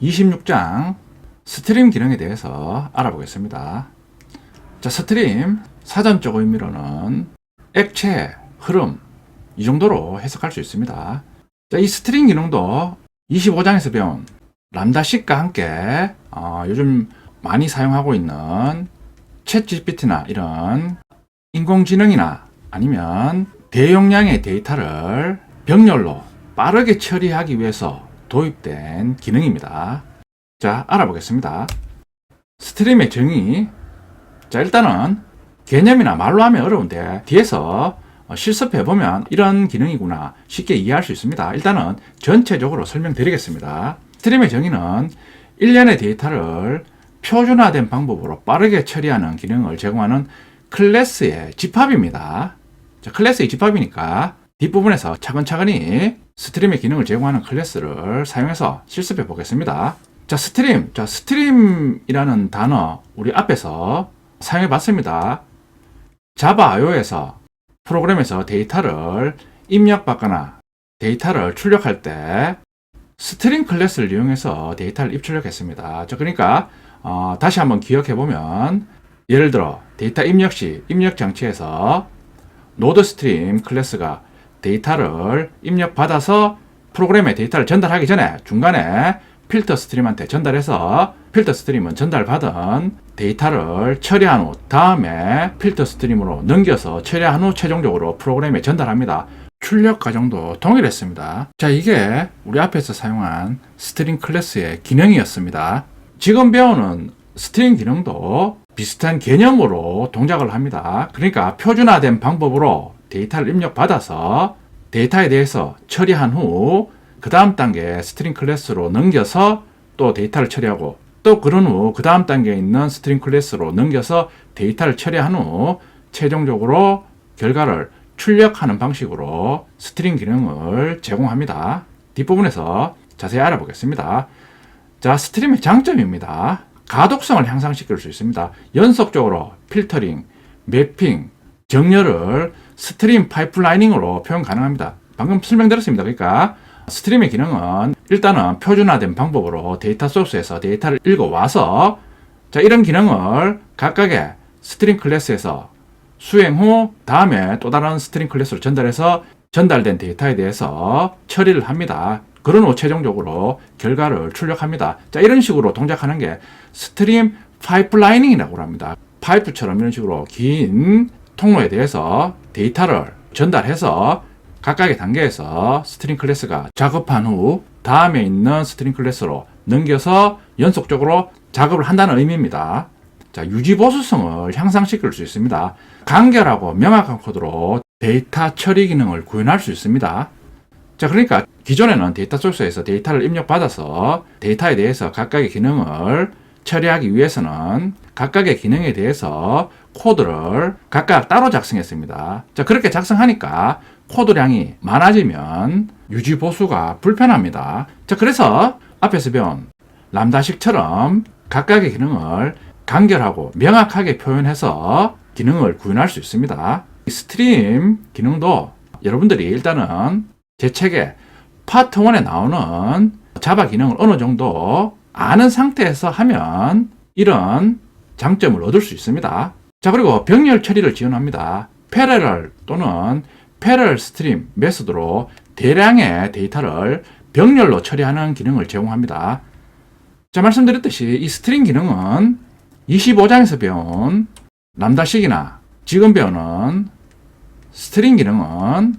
26장 스트림 기능에 대해서 알아보겠습니다. 자, 스트림 사전적 의미로는 액체, 흐름 이 정도로 해석할 수 있습니다. 자, 이 스트림 기능도 25장에서 배운 람다식과 함께 요즘 많이 사용하고 있는 챗 GPT나 이런 인공지능이나 아니면 대용량의 데이터를 병렬로 빠르게 처리하기 위해서 도입된 기능입니다. 자, 알아보겠습니다. 스트림의 정의. 자, 일단은 개념이나 말로 하면 어려운데 뒤에서 실습해보면 이런 기능이구나 쉽게 이해할 수 있습니다. 일단은 전체적으로 설명드리겠습니다. 스트림의 정의는 일련의 데이터를 표준화된 방법으로 빠르게 처리하는 기능을 제공하는 클래스의 집합입니다. 자, 클래스의 집합이니까 뒷부분에서 차근차근히 스트림의 기능을 제공하는 클래스를 사용해서 실습해 보겠습니다. 자, 스트림. 자, 스트림이라는 단어 우리 앞에서 사용해 봤습니다. 자바 IO에서 프로그램에서 데이터를 입력받거나 데이터를 출력할 때 스트림 클래스를 이용해서 데이터를 입출력했습니다. 자, 그러니까 다시 한번 기억해 보면 예를 들어 데이터 입력 시 입력 장치에서 노드 스트림 클래스가 데이터를 입력받아서 프로그램에 데이터를 전달하기 전에 중간에 필터 스트림한테 전달해서 필터 스트림은 전달받은 데이터를 처리한 후 다음에 필터 스트림으로 넘겨서 처리한 후 최종적으로 프로그램에 전달합니다. 출력 과정도 동일했습니다. 자, 이게 우리 앞에서 사용한 스트림 클래스의 기능이었습니다. 지금 배우는 스트림 기능도 비슷한 개념으로 동작을 합니다. 그러니까 표준화된 방법으로 데이터를 입력받아서 데이터에 대해서 처리한 후 그 다음 단계 스트림 클래스로 넘겨서 또 데이터를 처리하고 또 그런 후 그 다음 단계에 있는 스트림 클래스로 넘겨서 데이터를 처리한 후 최종적으로 결과를 출력하는 방식으로 스트림 기능을 제공합니다. 뒷부분에서 자세히 알아보겠습니다. 자, 스트림의 장점입니다. 가독성을 향상시킬 수 있습니다. 연속적으로 필터링, 매핑, 정렬을 스트림 파이프라이닝으로 표현 가능합니다. 방금 설명드렸습니다. 그러니까 스트림의 기능은 일단은 표준화된 방법으로 데이터 소스에서 데이터를 읽어와서 자, 이런 기능을 각각의 스트림 클래스에서 수행 후 다음에 또 다른 스트림 클래스로 전달해서 전달된 데이터에 대해서 처리를 합니다. 그런 후 최종적으로 결과를 출력합니다. 자, 이런 식으로 동작하는 게 스트림 파이프라이닝이라고 합니다. 파이프처럼 이런 식으로 긴 통로에 대해서 데이터를 전달해서 각각의 단계에서 스트림 클래스가 작업한 후 다음에 있는 스트림 클래스로 넘겨서 연속적으로 작업을 한다는 의미입니다. 자, 유지보수성을 향상시킬 수 있습니다. 간결하고 명확한 코드로 데이터 처리 기능을 구현할 수 있습니다. 자, 그러니까 기존에는 데이터 소스에서 데이터를 입력받아서 데이터에 대해서 각각의 기능을 처리하기 위해서는 각각의 기능에 대해서 코드를 각각 따로 작성했습니다. 자, 그렇게 작성하니까 코드량이 많아지면 유지 보수가 불편합니다. 자, 그래서 앞에서 배운 람다식처럼 각각의 기능을 간결하고 명확하게 표현해서 기능을 구현할 수 있습니다. 이 스트림 기능도 여러분들이 일단은 제 책에 파트 1에 나오는 자바 기능을 어느 정도 아는 상태에서 하면 이런 장점을 얻을 수 있습니다. 자, 그리고 병렬 처리를 지원합니다. 패러럴 또는 패러럴 스트림 메소드로 대량의 데이터를 병렬로 처리하는 기능을 제공합니다. 자, 말씀드렸듯이 이 스트림 기능은 25장에서 배운 람다식이나 지금 배우는 스트림 기능은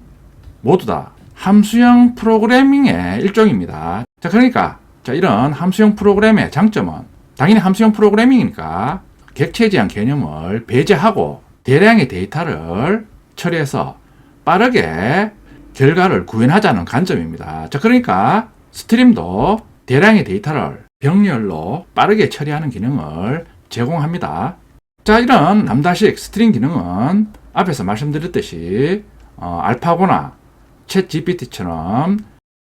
모두 다 함수형 프로그래밍의 일종입니다. 자, 그러니까 이런 함수형 프로그램의 장점은 당연히 함수형 프로그래밍이니까 객체 지향 개념을 배제하고 대량의 데이터를 처리해서 빠르게 결과를 구현하자는 관점입니다. 자, 그러니까 스트림도 대량의 데이터를 병렬로 빠르게 처리하는 기능을 제공합니다. 자, 이런 람다식 스트림 기능은 앞에서 말씀드렸듯이 알파고나 챗 GPT처럼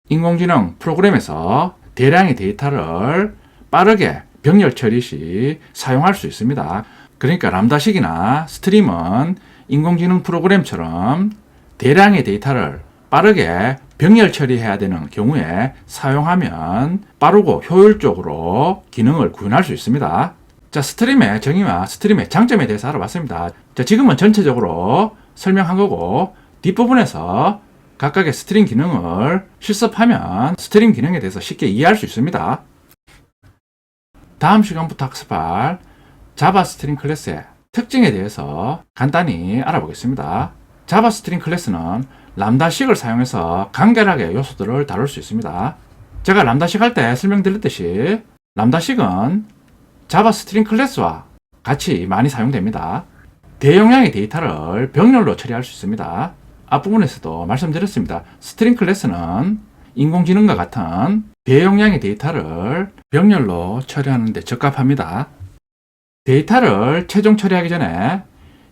인공지능 프로그램에서 대량의 데이터를 빠르게 병렬 처리 시 사용할 수 있습니다. 그러니까 람다식이나 스트림은 인공지능 프로그램처럼 대량의 데이터를 빠르게 병렬 처리해야 되는 경우에 사용하면 빠르고 효율적으로 기능을 구현할 수 있습니다. 자, 스트림의 정의와 스트림의 장점에 대해서 알아봤습니다. 자, 지금은 전체적으로 설명한 거고 뒷부분에서 각각의 스트림 기능을 실습하면 스트림 기능에 대해서 쉽게 이해할 수 있습니다. 다음 시간부터 학습할 자바 스트림 클래스의 특징에 대해서 간단히 알아보겠습니다. 자바 스트림 클래스는 람다식을 사용해서 간결하게 요소들을 다룰 수 있습니다. 제가 람다식 할 때 설명드렸듯이 람다식은 자바 스트림 클래스와 같이 많이 사용됩니다. 대용량의 데이터를 병렬로 처리할 수 있습니다. 앞부분에서도 말씀드렸습니다. 스트림 클래스는 인공지능과 같은 대용량의 데이터를 병렬로 처리하는 데 적합합니다. 데이터를 최종 처리하기 전에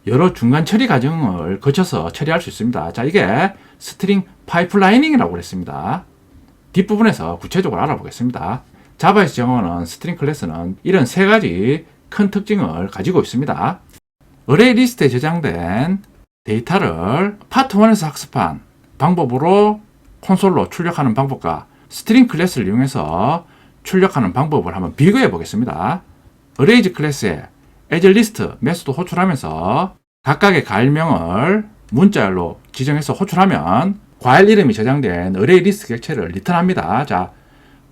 여러 중간 처리 과정을 거쳐서 처리할 수 있습니다. 자, 이게 스트링 파이프라이닝이라고 그랬습니다. 뒷부분에서 구체적으로 알아보겠습니다. 자바에서 제공하는 스트링 클래스는 이런 세 가지 큰 특징을 가지고 있습니다. 어레이 리스트에 저장된 데이터를 파트 1에서 학습한 방법으로 콘솔로 출력하는 방법과 스트링 클래스를 이용해서 출력하는 방법을 한번 비교해 보겠습니다. 어레이즈 클래스에 as list 메소드 호출하면서 각각의 과일명을 문자열로 지정해서 호출하면 과일 이름이 저장된 어레이 리스트 객체를 리턴합니다. 자,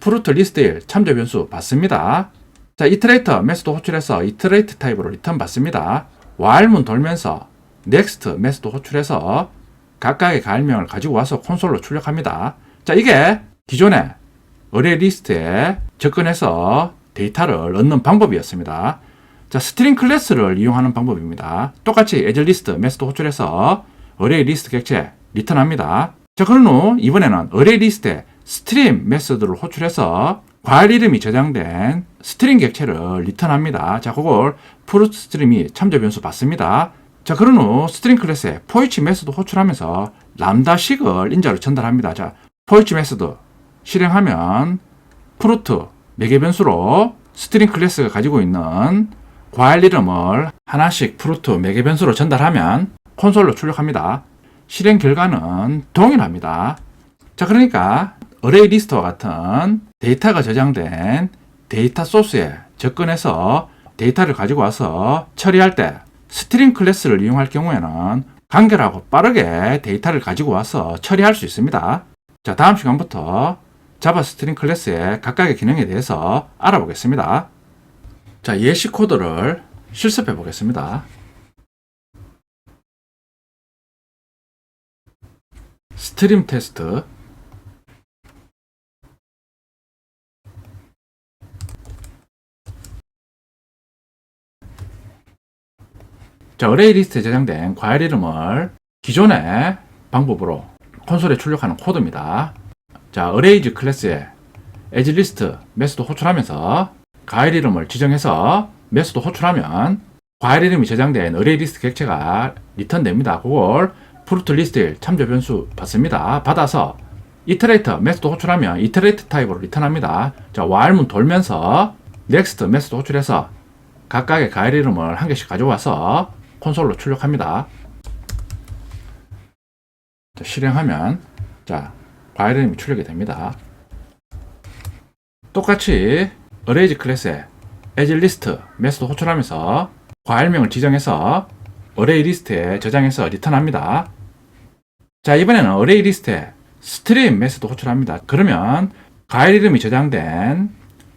fruit list1 참조 변수 받습니다. 자, iterator 메소드 호출해서 iterate 타입으로 리턴 받습니다. while문 돌면서 next 메소드 호출해서 각각의 과일명을 가지고 와서 콘솔로 출력합니다. 자, 이게 기존의 어레이 리스트에 접근해서 데이터를 얻는 방법이었습니다. 자, 스트링 클래스를 이용하는 방법입니다. 똑같이 as list 메소드 호출해서 어레이 리스트 객체 리턴합니다. 자, 그런 후 이번에는 어레이 리스트에 스트림 메소드를 호출해서 과일 이름이 저장된 스트링 객체를 리턴합니다. 자, 그걸 fruit 스트림이 참조 변수 받습니다. 자, 그런 후 스트링 클래스에 for 메소드 호출하면서 람다식을 인자로 전달합니다. 자, for 메소드 실행하면 fruit 매개 변수로 스트링 클래스가 가지고 있는 과일 이름을 하나씩 fruit 매개 변수로 전달하면 콘솔로 출력합니다. 실행 결과는 동일합니다. 자, 그러니까 어레이 리스트와 같은 데이터가 저장된 데이터 소스에 접근해서 데이터를 가지고 와서 처리할 때 스트링 클래스를 이용할 경우에는 간결하고 빠르게 데이터를 가지고 와서 처리할 수 있습니다. 자, 다음 시간부터 자바 스트링 클래스의 각각의 기능에 대해서 알아보겠습니다. 자, 예시 코드를 실습해 보겠습니다. 스트림 테스트. 자, 어레이 리스트에 저장된 과일 이름을 기존의 방법으로 콘솔에 출력하는 코드입니다. 자, 어레이즈 클래스에 as list 메소드 호출하면서 과일 이름을 지정해서 메소드 호출하면 과일 이름이 저장된 어레이 리스트 객체가 리턴됩니다. 그걸 fruit list1 참조 변수 받습니다. 받아서 iterator 메소드 호출하면 iterate 타입으로 리턴합니다. 자, while문 돌면서 next 메소드 호출해서 각각의 과일 이름을 한 개씩 가져와서 콘솔로 출력합니다. 자, 실행하면 자, 과일 이름이 출력이 됩니다. 똑같이 어레이즈 클래스에 as list 메소드 호출하면서 과일명을 지정해서 어레이 리스트에 저장해서 리턴합니다. 자, 이번에는 어레이 리스트에 스트림 메소드 호출합니다. 그러면 과일 이름이 저장된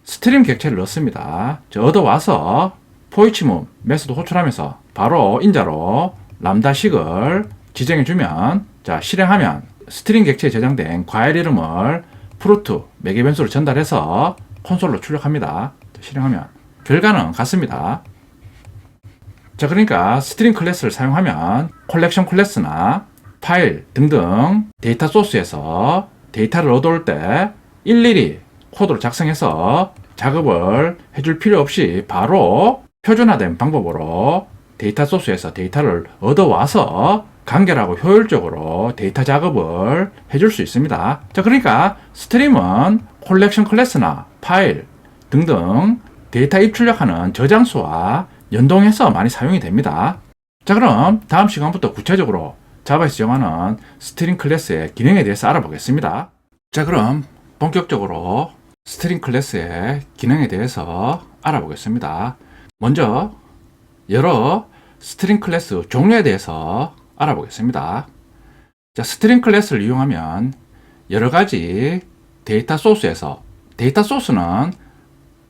스트림 객체를 넣습니다. 자, 얻어와서 포이치문 메소드 호출하면서 바로 인자로 람다식을 지정해주면 자, 실행하면 스트링 객체에 저장된 과일 이름을 fruit 매개 변수로 전달해서 콘솔로 출력합니다. 자, 실행하면 결과는 같습니다. 자, 그러니까 스트링 클래스를 사용하면 컬렉션 클래스나 파일 등등 데이터 소스에서 데이터를 얻어올 때 일일이 코드를 작성해서 작업을 해줄 필요 없이 바로 표준화된 방법으로 데이터 소스에서 데이터를 얻어와서 간결하고 효율적으로 데이터 작업을 해줄 수 있습니다. 자, 그러니까 스트림은 컬렉션 클래스나 파일 등등 데이터 입출력하는 저장소와 연동해서 많이 사용이 됩니다. 자, 그럼 다음 시간부터 구체적으로 자바에서 제공하는 스트링 클래스의 기능에 대해서 알아보겠습니다. 자, 그럼 본격적으로 스트링 클래스의 기능에 대해서 알아보겠습니다. 먼저 여러 스트링 클래스 종류에 대해서 알아보겠습니다. 자, 스트링 클래스를 이용하면 여러 가지 데이터 소스에서, 데이터 소스는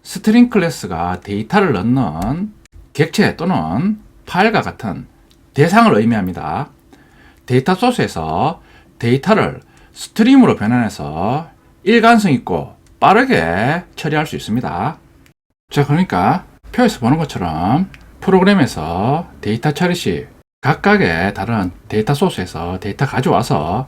스트링 클래스가 데이터를 넣는 객체 또는 파일과 같은 대상을 의미합니다. 데이터 소스에서 데이터를 스트림으로 변환해서 일관성 있고 빠르게 처리할 수 있습니다. 자, 그러니까 표에서 보는 것처럼 프로그램에서 데이터 처리 시 각각의 다른 데이터 소스에서 데이터 가져와서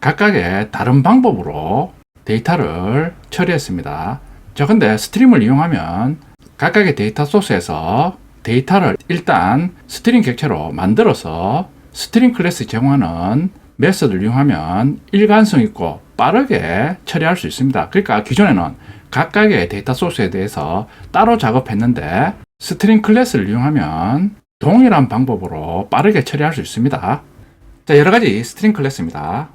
각각의 다른 방법으로 데이터를 처리했습니다. 자, 근데 스트림을 이용하면 각각의 데이터 소스에서 데이터를 일단 스트링 객체로 만들어서 스트링 클래스 제공하는 메서드를 이용하면 일관성 있고 빠르게 처리할 수 있습니다. 그러니까 기존에는 각각의 데이터 소스에 대해서 따로 작업했는데 스트링 클래스를 이용하면 동일한 방법으로 빠르게 처리할 수 있습니다. 자, 여러 가지 스트링 클래스입니다.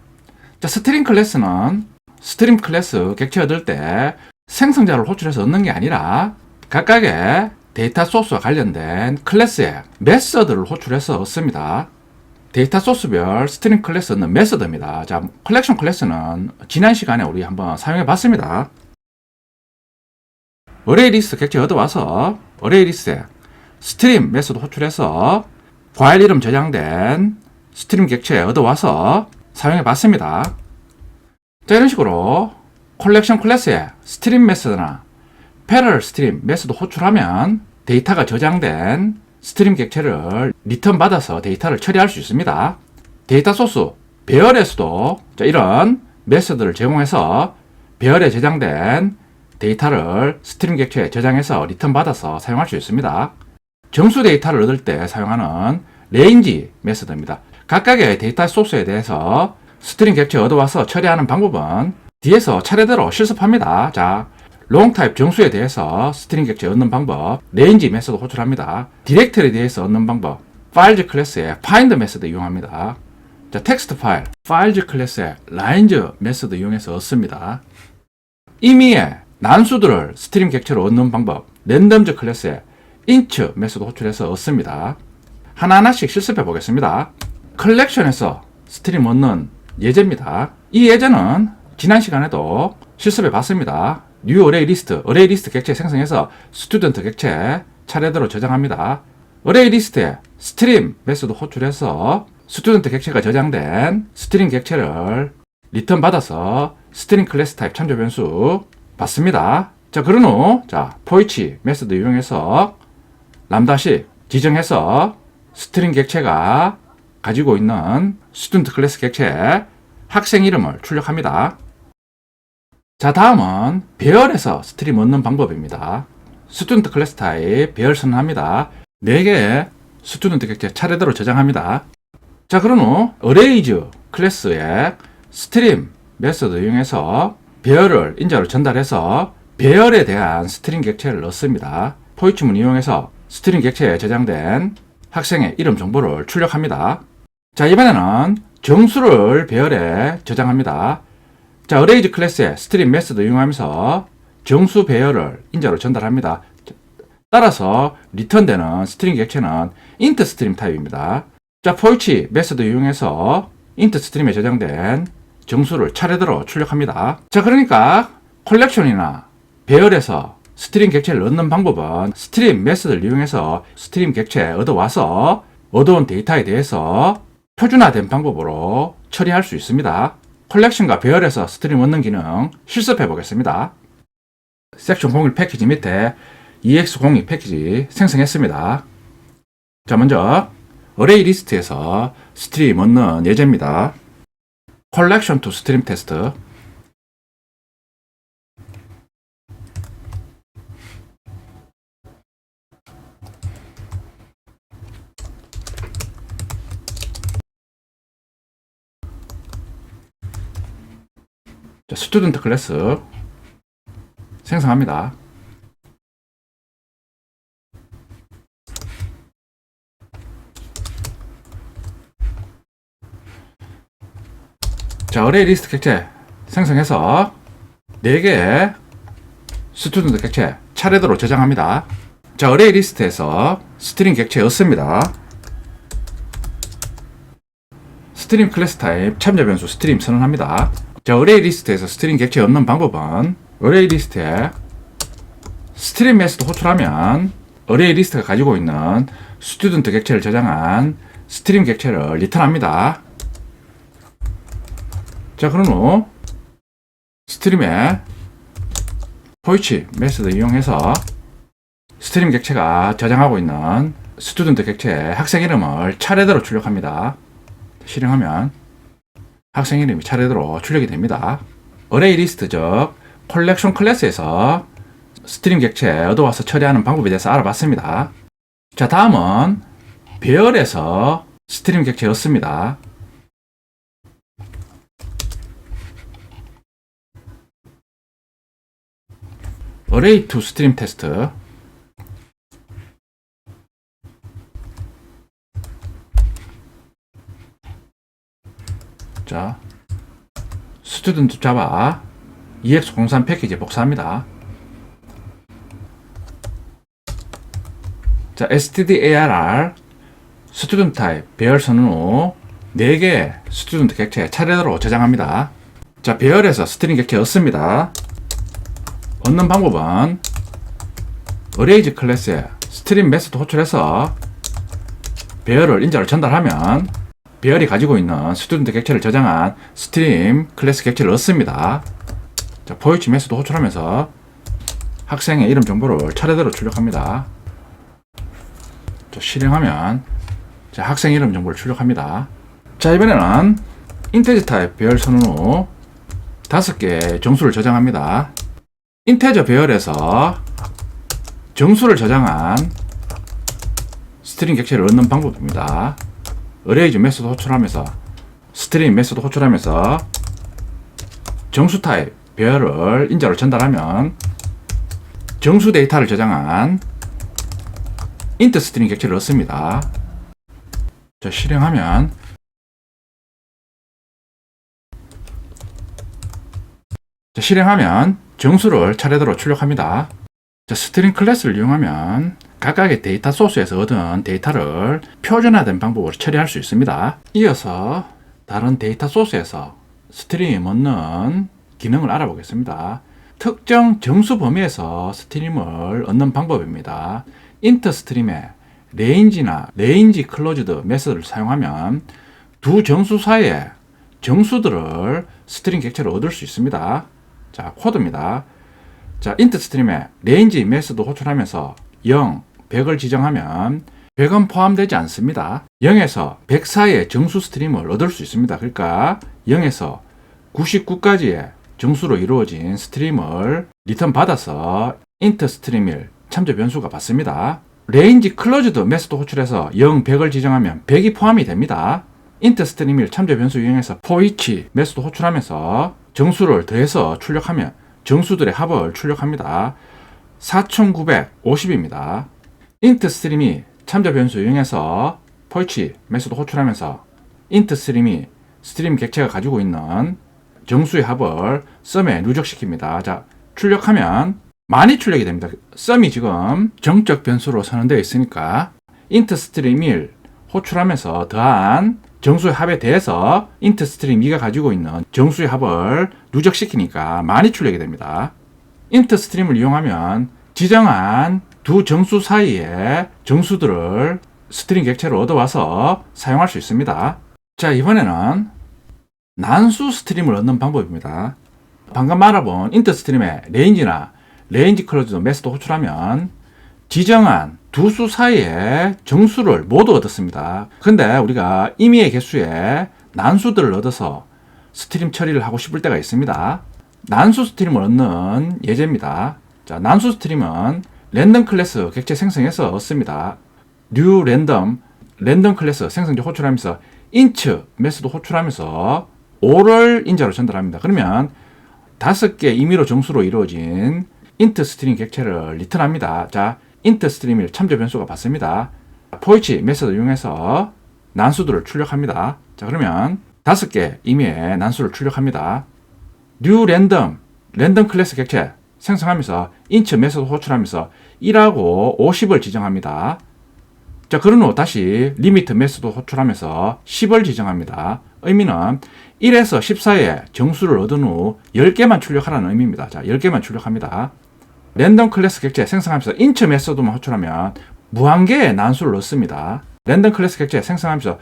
자, 스트링 클래스는 스트림 클래스 객체 얻을 때 생성자를 호출해서 얻는 게 아니라 각각의 데이터 소스와 관련된 클래스의 메서드를 호출해서 얻습니다. 데이터 소스별 스트링 클래스는 메서드입니다. 자, 컬렉션 클래스는 지난 시간에 우리 한번 사용해 봤습니다. 어레이 리스트 객체 얻어와서 어레이 리스트에 스트림 메서드 호출해서 파일 이름 저장된 스트림 객체 얻어와서 사용해 봤습니다. 자, 이런 식으로 컬렉션 클래스에 스트림 메서드나 패럴 스트림 메서드 호출하면 데이터가 저장된 스트림 객체를 리턴 받아서 데이터를 처리할 수 있습니다. 데이터 소스 배열에서도 이런 메서드를 제공해서 배열에 저장된 데이터를 스트림 객체에 저장해서 리턴 받아서 사용할 수 있습니다. 정수 데이터를 얻을 때 사용하는 레인지 메서드입니다. 각각의 데이터 소스에 대해서 스트링 객체 얻어와서 처리하는 방법은 뒤에서 차례대로 실습합니다. 자, 롱 타입 정수에 대해서 스트링 객체 얻는 방법, 레인지 메서드 호출합니다. 디렉터리에 대해서 얻는 방법, 파일즈 클래스의 파인드 메서드 이용합니다. 자, 텍스트 파일, 파일즈 클래스의 라인즈 메서드 이용해서 얻습니다. 임의의 난수들을 스트링 객체로 얻는 방법, 랜덤즈 클래스의 인츠 메서드 호출해서 얻습니다. 하나하나씩 실습해 보겠습니다. 컬렉션에서 스트림 얻는 예제입니다. 이 예제는 지난 시간에도 실습해 봤습니다. 뉴 어레이 리스트 객체 생성해서 스튜던트 객체 차례대로 저장합니다. 어레이 리스트에 스트림 메서드 호출해서 스튜던트 객체가 저장된 스트링 객체를 리턴 받아서 스트링 클래스 타입 참조 변수 받습니다. 자, 그런 후 포이치 메서드 이용해서 람다식 지정해서 스트링 객체가 가지고 있는 스튜던트 클래스 객체의 학생 이름을 출력합니다. 자, 다음은 배열에서 스트림 얻는 방법입니다. 스튜던트 클래스 타입 배열 선언합니다. 4개의 스튜던트 객체 차례대로 저장합니다. 자, 그런 후 어레이즈 클래스의 스트림 메서드 이용해서 배열을 인자로 전달해서 배열에 대한 스트링 객체를 넣습니다. 포이치문 이용해서 스트링 객체에 저장된 학생의 이름 정보를 출력합니다. 자, 이번에는 정수를 배열에 저장합니다. 자, 어레이즈 클래스의 스트림 메서드 이용하면서 정수 배열을 인자로 전달합니다. 따라서 리턴되는 스트링 객체는 int 스트림 타입입니다. 자, 포이치 메서드 이용해서 int 스트림에 저장된 정수를 차례대로 출력합니다. 자, 그러니까 컬렉션이나 배열에서 스트림 객체를 얻는 방법은 스트림 메서드를 이용해서 스트림 객체 얻어와서 얻어온 데이터에 대해서 표준화된 방법으로 처리할 수 있습니다. 컬렉션과 배열에서 스트림 얻는 기능 실습해 보겠습니다. 섹션 01 패키지 밑에 EX02 패키지 생성했습니다. 자, 먼저 어레이 리스트에서 스트림 얻는 예제입니다. 컬렉션 투 스트림 테스트. 자, 스튜던트 클래스 생성합니다. 자, 어레이 리스트 객체 생성해서 4개의 스튜던트 객체 차례대로 저장합니다. 자, 어레이 리스트에서 스트링 객체 였습니다. 스트림 클래스 타입 참여 변수 스트림 선언합니다. 자, 어레이 리스트에서 스트링 객체 얻는 방법은 어레이 리스트에 스트림 메소드 호출하면 어레이 리스트가 가지고 있는 스튜던트 객체를 저장한 스트림 객체를 리턴합니다. 자, 그런 후 스트림에 포이치 메소드 이용해서 스트림 객체가 저장하고 있는 스튜던트 객체의 학생 이름을 차례대로 출력합니다. 실행하면 학생 이름이 차례대로 출력이 됩니다. 어레이 리스트 즉 컬렉션 클래스에서 스트림 객체 얻어와서 처리하는 방법에 대해서 알아봤습니다. 자, 다음은 배열에서 스트림 객체 얻습니다. 어레이 투 스트림 테스트. 자, 스튜던트 자바 EX03 패키지 복사합니다. 자, stdarr 스튜던트 타입 배열 선언 후 4개의 스튜던트 객체 차례대로 저장합니다. 자, 배열에서 스트링 객체 얻습니다. 얻는 방법은 어레이즈 클래스에 스트림 메소드 호출해서 배열을 인자로 전달하면 배열이 가지고 있는 스튜던트 객체를 저장한 스트림 클래스 객체를 얻습니다. 자, 포이치 메소드 호출하면서 학생의 이름 정보를 차례대로 출력합니다. 자, 실행하면 자, 학생 이름 정보를 출력합니다. 자, 이번에는 인테저 타입 배열 선언 후 5개의 정수를 저장합니다. 인테저 배열에서 정수를 저장한 스트링 객체를 얻는 방법입니다. 어레이즈 메소드 호출하면서 스트림 메소드 호출하면서 정수 타입 배열을 인자로 전달하면 정수 데이터를 저장한 인트 스트링 객체를 얻습니다. 자, 실행하면 정수를 차례대로 출력합니다. 자, 스트링 클래스를 이용하면 각각의 데이터 소스에서 얻은 데이터를 표준화된 방법으로 처리할 수 있습니다. 이어서 다른 데이터 소스에서 스트림 얻는 기능을 알아보겠습니다. 특정 정수 범위에서 스트림을 얻는 방법입니다. 인트 스트림에 레인지나 레인지 클로즈드 메소드를 사용하면 두 정수 사이에 정수들을 스트링 객체로 얻을 수 있습니다. 자, 코드입니다. 자, 인트 스트림에 레인지 메소드 호출하면서 0, 100을 지정하면 100은 포함되지 않습니다. 0에서 100 사이의 정수 스트림을 얻을 수 있습니다. 그러니까 0에서 99까지의 정수로 이루어진 스트림을 리턴 받아서 인트 스트림일 참조 변수가 받습니다. 레인지 클로즈드 메소드 호출해서 0, 100을 지정하면 100이 포함이 됩니다. 인트 스트림일 참조 변수 이용해서 포이치 메소드 호출하면서 정수를 더해서 출력하면 정수들의 합을 출력합니다. 4950입니다. 인트 스트림이 참조 변수 이용해서 포이치 메소드 호출하면서 인트 스트림이 스트림 객체가 가지고 있는 정수의 합을 썸에 누적시킵니다. 자, 출력하면 많이 출력이 됩니다. 썸이 지금 정적 변수로 선언되어 있으니까 인트 스트림 1 호출하면서 더한 정수의 합에 대해서 인트 스트림 2가 가지고 있는 정수의 합을 누적시키니까 많이 출력이 됩니다. 인트 스트림을 이용하면 지정한 두 정수 사이의 정수들을 스트링 객체로 얻어와서 사용할 수 있습니다. 자, 이번에는 난수 스트림을 얻는 방법입니다. 방금 말해본 인트 스트림의 레인지나 레인지 클로즈드 메소드 호출하면 지정한 두 수 사이의 정수를 모두 얻었습니다. 근데 우리가 임의의 개수의 난수들을 얻어서 스트림 처리를 하고 싶을 때가 있습니다. 난수 스트림을 얻는 예제입니다. 자, 난수 스트림은 랜덤 클래스 객체 생성해서 얻습니다. new 랜덤 클래스 생성자 호출하면서 inch 메소드 호출하면서 5를 인자로 전달합니다. 그러면 5개 임의로 정수로 이루어진 int 스트링 객체를 리턴합니다. 자, int 스트림일 참조 변수가 받습니다. 포이치 메소드 이용해서 난수들을 출력합니다. 자, 그러면 5개 임의의 난수를 출력합니다. new 랜덤 클래스 객체 생성하면서 인트 메소드 호출하면서 1하고 50을 지정합니다. 자, 그런 후 다시 리미트 메소드 호출하면서 10을 지정합니다. 의미는 1에서 10 사이에 정수를 얻은 후 10개만 출력하라는 의미입니다. 자, 10개만 출력합니다. 랜덤 클래스 객체 생성하면서 인트 메소드만 호출하면 무한개의 난수를 넣습니다. 랜덤 클래스 객체 생성하면서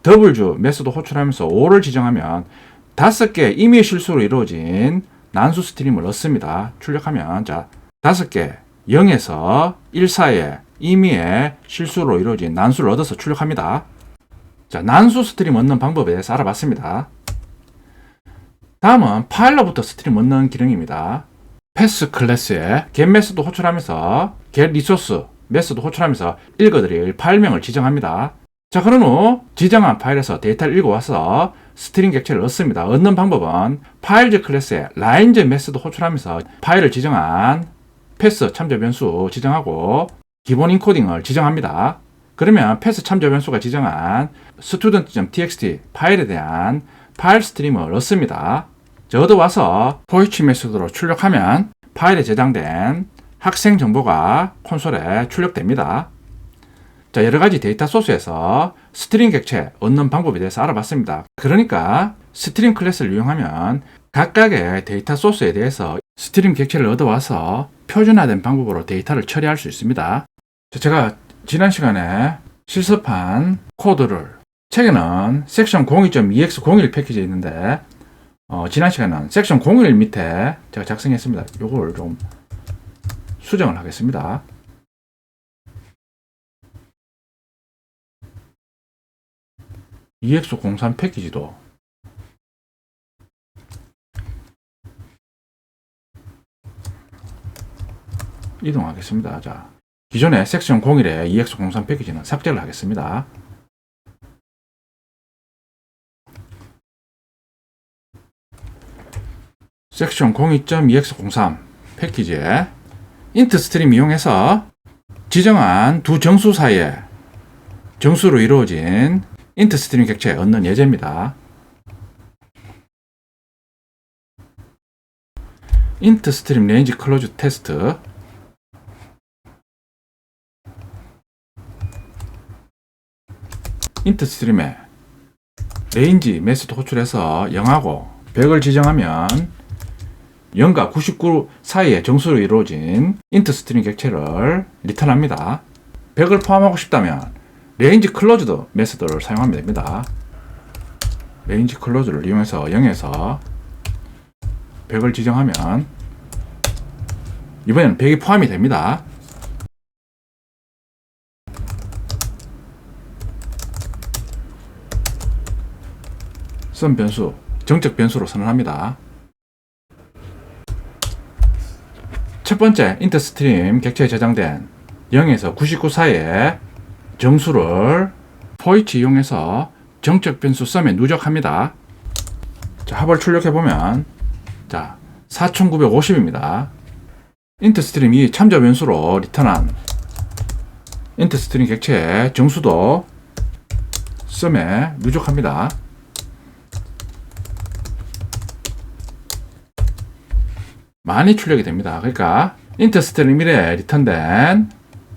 더블주 메소드 호출하면서 5를 지정하면 5개 임의 실수로 이루어진 난수 스트림을 얻습니다. 출력하면 자 5개 0에서 1 사이에 임의의 실수로 이루어진 난수를 얻어서 출력합니다. 자, 난수 스트림 얻는 방법에 대해서 알아봤습니다. 다음은 파일로부터 스트림 얻는 기능입니다. 패스 클래스에 get 메소드 호출하면서 get 리소스 메소드 호출하면서 읽어드릴 파일명을 지정합니다. 자, 그런 후 지정한 파일에서 데이터를 읽어와서 스트링 객체를 얻습니다. 얻는 방법은 파일즈 클래스에 라인즈 메소드 호출하면서 파일을 지정한 패스 참조 변수 지정하고 기본 인코딩을 지정합니다. 그러면 패스 참조 변수가 지정한 student.txt 파일에 대한 파일 스트림을 얻습니다. 자, 얻어와서 포이치 메소드로 출력하면 파일에 저장된 학생 정보가 콘솔에 출력됩니다. 자, 여러가지 데이터 소스에서 스트링 객체 얻는 방법에 대해서 알아봤습니다. 그러니까 스트링 클래스를 이용하면 각각의 데이터 소스에 대해서 스트링 객체를 얻어와서 표준화된 방법으로 데이터를 처리할 수 있습니다. 자, 제가 지난 시간에 실습한 코드를 책에는 섹션 02.ex01 패키지에 있는데 지난 시간에는 섹션 01 밑에 제가 작성했습니다. 요걸 좀 수정을 하겠습니다. EX03 패키지도 이동하겠습니다. 자, 기존의 섹션 01의 EX03 패키지는 삭제를 하겠습니다. 섹션 02.ex03 패키지에 int 스트림 이용해서 지정한 두 정수 사이에 정수로 이루어진 int 스트림 객체 얻는 예제입니다. int 스트림 range close 테스트 int 스트림에 range 메소드 호출해서 0하고 100을 지정하면 0과 99 사이에 정수로 이루어진 int 스트링 객체를 리턴합니다. 100을 포함하고 싶다면 range closed 메소드를 사용하면 됩니다. range closed를 이용해서 0에서 100을 지정하면 이번에는 100이 포함이 됩니다. sum 변수, 정적 변수로 선언합니다. 첫 번째 int 스트림 객체에 저장된 0에서 99 사이에 정수를 포이치 이용해서 정적 변수 sum에 누적합니다. 자, 합을 출력해보면 자 4950입니다. int 스트림이 참조 변수로 리턴한 int 스트림 객체의 정수도 sum에 누적합니다. 많이 출력이 됩니다. 그러니까 int 스트림 1에 리턴된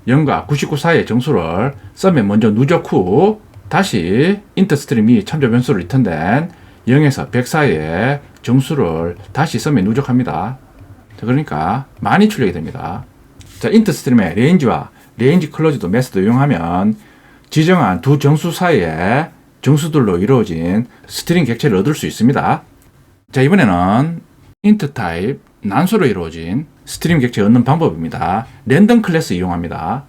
0과 99 사이의 정수를 sum에 먼저 누적 후 다시 int 스트림이 참조 변수로 리턴된 0에서 100 사이의 정수를 다시 sum에 누적합니다. 자, 그러니까 많이 출력이 됩니다. 자, int 스트림의 range와 range closed 메소드 이용하면 지정한 두 정수 사이의 정수들로 이루어진 스트링 객체를 얻을 수 있습니다. 자, 이번에는 int 타입 난수로 이루어진 스트림 객체 얻는 방법입니다. 랜덤 클래스 이용합니다.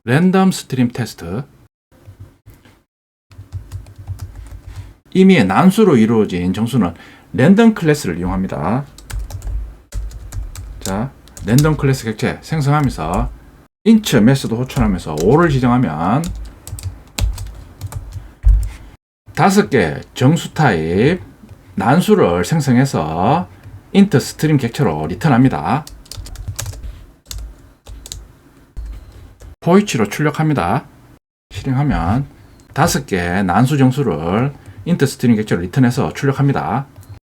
랜덤 스트림 테스트 임의의 난수로 이루어진 정수는 랜덤 클래스를 이용합니다. 자, 랜덤 클래스 객체 생성하면서 int 메소드 호출하면서 5를 지정하면 5개 정수 타입 난수를 생성해서 int 스트림 객체로 리턴합니다. 포이치로 출력합니다. 실행하면 5개 난수 정수를 int 스트링 객체로 리턴해서 출력합니다.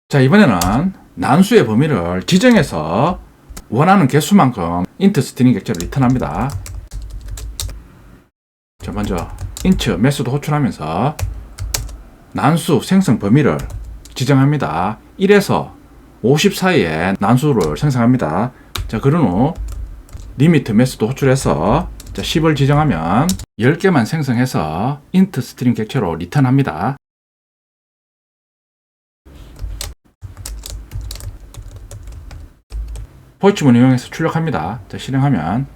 자, 이번에는 난수의 범위를 지정해서 원하는 개수만큼 int 스트링 객체로 리턴합니다. 자, 먼저 int 메소드 호출하면서 난수 생성 범위를 지정합니다. 1에서 50 사이에 난수를 생성합니다. 자, 그런 후 리미트 메소드 호출해서 10을 지정하면 10개만 생성해서 int 스트링 객체로 리턴합니다. 포이치문 이용해서 출력합니다. 자, 실행하면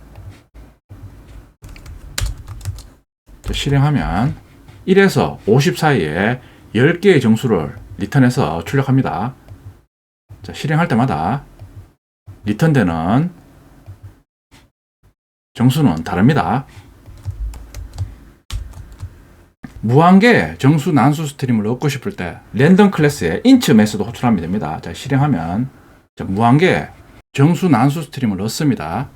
1에서 50 사이에 10개의 정수를 리턴해서 출력합니다. 자, 실행할 때마다 리턴되는 정수는 다릅니다. 무한개의 정수 난수 스트림을 얻고 싶을 때 랜덤 클래스에 int 메소드 호출하면 됩니다. 자, 실행하면 무한개의 정수 난수 스트림을 얻습니다.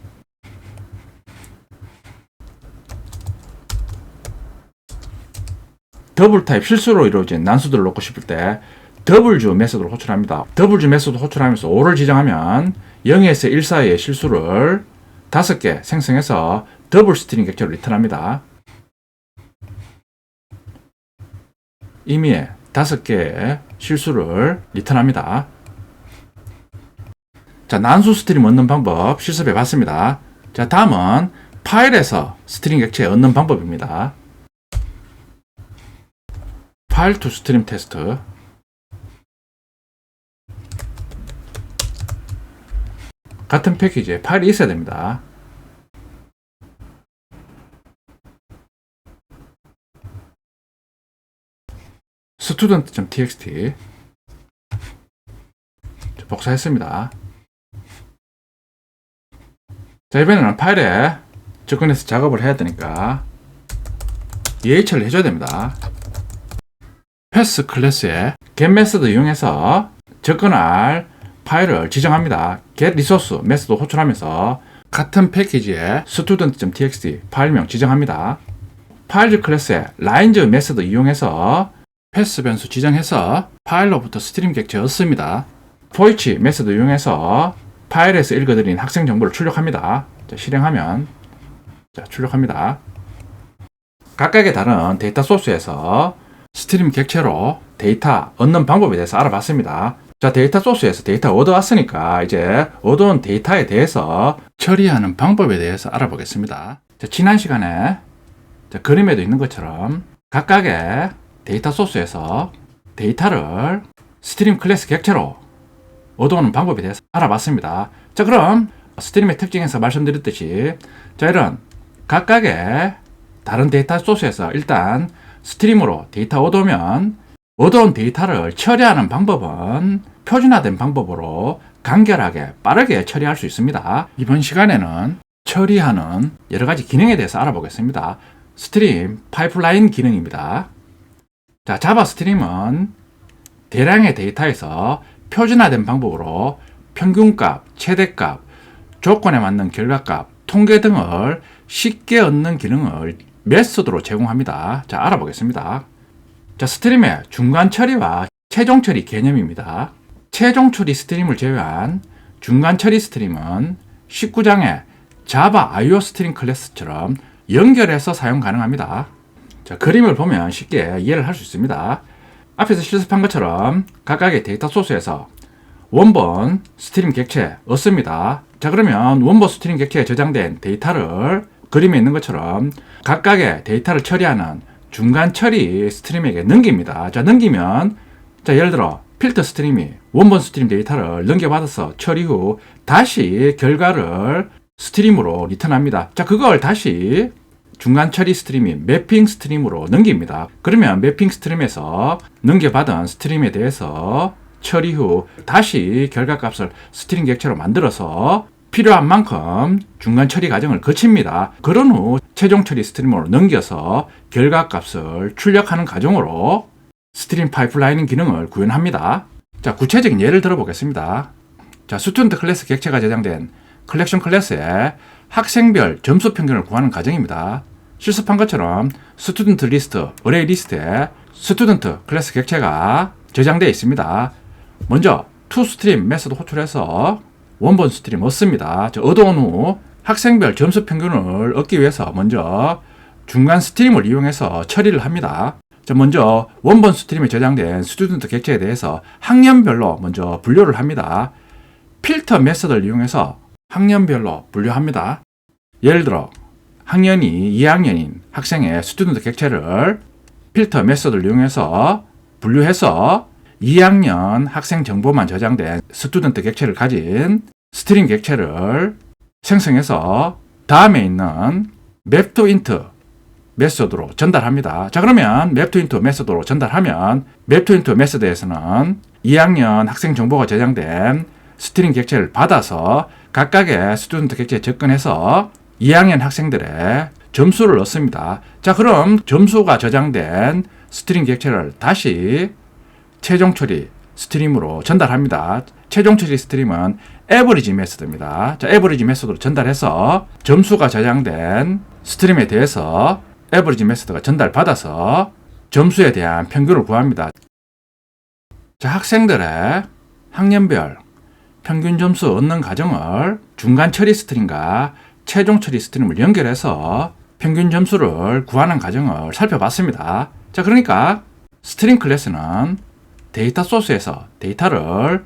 더블 타입 실수로 이루어진 난수들을 넣고 싶을 때 더블주 메소드를 호출합니다. 더블주 메소드 호출하면서 5를 지정하면 0에서 1 사이의 실수를 5개 생성해서 더블 스트링 객체로 리턴합니다. 이미 5개의 실수를 리턴합니다. 자, 난수 스트림 얻는 방법 실습해 봤습니다. 자, 다음은 파일에서 스트링 객체 얻는 방법입니다. 파일 투 스트림 테스트. 같은 패키지에 파일이 있어야 됩니다. student.txt 복사했습니다. 자, 이번에는 파일에 접근해서 작업을 해야 되니까 EH를 해줘야 됩니다. 패스 클래스에 get 메소드 이용해서 접근할 파일을 지정합니다. get resource 메소드 호출하면서 같은 패키지에 student.txt 파일명 지정합니다. 파일즈 클래스에 lines 메소드 이용해서 패스 변수 지정해서 파일로부터 스트림 객체 얻습니다. 포이치 메소드 이용해서 파일에서 읽어드린 학생 정보를 출력합니다. 자, 실행하면 출력합니다. 각각의 다른 데이터 소스에서 스트림 객체로 데이터 얻는 방법에 대해서 알아봤습니다. 자, 데이터 소스에서 데이터 얻어왔으니까 이제 얻어온 데이터에 대해서 처리하는 방법에 대해서 알아보겠습니다. 자, 지난 시간에 그림에도 있는 것처럼 각각의 데이터 소스에서 데이터를 스트림 클래스 객체로 얻어오는 방법에 대해서 알아봤습니다. 자, 그럼 스트림의 특징에서 말씀드렸듯이 이런 각각의 다른 데이터 소스에서 일단 스트림으로 데이터 얻어오면 얻어온 데이터를 처리하는 방법은 표준화된 방법으로 간결하게 빠르게 처리할 수 있습니다. 이번 시간에는 처리하는 여러 가지 기능에 대해서 알아보겠습니다. 스트림 파이프라인 기능입니다. 자, 자바 스트림은 대량의 데이터에서 표준화된 방법으로 평균값, 최대값, 조건에 맞는 결과값, 통계 등을 쉽게 얻는 기능을 메소드로 제공합니다. 자, 알아보겠습니다. 자, 스트림의 중간 처리와 최종 처리 개념입니다. 최종 처리 스트림을 제외한 중간 처리 스트림은 19장의 자바 IO 스트림 클래스처럼 연결해서 사용 가능합니다. 자, 그림을 보면 쉽게 이해를 할 수 있습니다. 앞에서 실습한 것처럼 각각의 데이터 소스에서 원본 스트림 객체 얻습니다. 자, 그러면 원본 스트림 객체에 저장된 데이터를 그림에 있는 것처럼 각각의 데이터를 처리하는 중간 처리 스트림에게 넘깁니다. 자, 넘기면 예를 들어 필터 스트림이 원본 스트림 데이터를 넘겨받아서 처리 후 다시 결과를 스트림으로 리턴합니다. 자, 그걸 다시 중간 처리 스트림이 매핑 스트림으로 넘깁니다. 그러면 매핑 스트림에서 넘겨받은 스트림에 대해서 처리 후 다시 결과값을 스트림 객체로 만들어서 필요한 만큼 중간 처리 과정을 거칩니다. 그런 후 최종 처리 스트림으로 넘겨서 결과값을 출력하는 과정으로 스트림 파이프라이닝 기능을 구현합니다. 자, 구체적인 예를 들어보겠습니다. 자, 스튜던트 클래스 객체가 저장된 컬렉션 클래스에 학생별 점수 평균을 구하는 과정입니다. 실습한 것처럼 스튜던트 리스트, 어레이 리스트에 스튜던트 클래스 객체가 저장되어 있습니다. 먼저 toStream 메소드 호출해서 원본 스트림 얻습니다. 얻어온 후 학생별 점수 평균을 얻기 위해서 먼저 중간 스트림을 이용해서 처리를 합니다. 먼저 원본 스트림에 저장된 스튜던트 객체에 대해서 학년별로 먼저 분류를 합니다. 필터 메소드를 이용해서 학년별로 분류합니다. 예를 들어 학년이 2학년인 학생의 스튜던트 객체를 필터 메소드를 이용해서 분류해서 2학년 학생 정보만 저장된 스튜던트 객체를 가진 스트림 객체를 생성해서 다음에 있는 map-to-int 메소드로 전달합니다. 자, 그러면 map-to-int 메소드로 전달하면 map-to-int 메소드에서는 2학년 학생 정보가 저장된 스트링 객체를 받아서 각각의 스튜던트 객체에 접근해서 2학년 학생들의 점수를 얻습니다. 자, 그럼 점수가 저장된 스트링 객체를 다시 최종 처리 스트림으로 전달합니다. 최종 처리 스트림은 average 메소드입니다. 자, average 메소드로 전달해서 점수가 저장된 스트림에 대해서 average 메소드가 전달받아서 점수에 대한 평균을 구합니다. 자, 학생들의 학년별 평균 점수 얻는 과정을 중간 처리 스트림과 최종 처리 스트림을 연결해서 평균 점수를 구하는 과정을 살펴봤습니다. 자, 그러니까 스트림 클래스는 데이터 소스에서 데이터를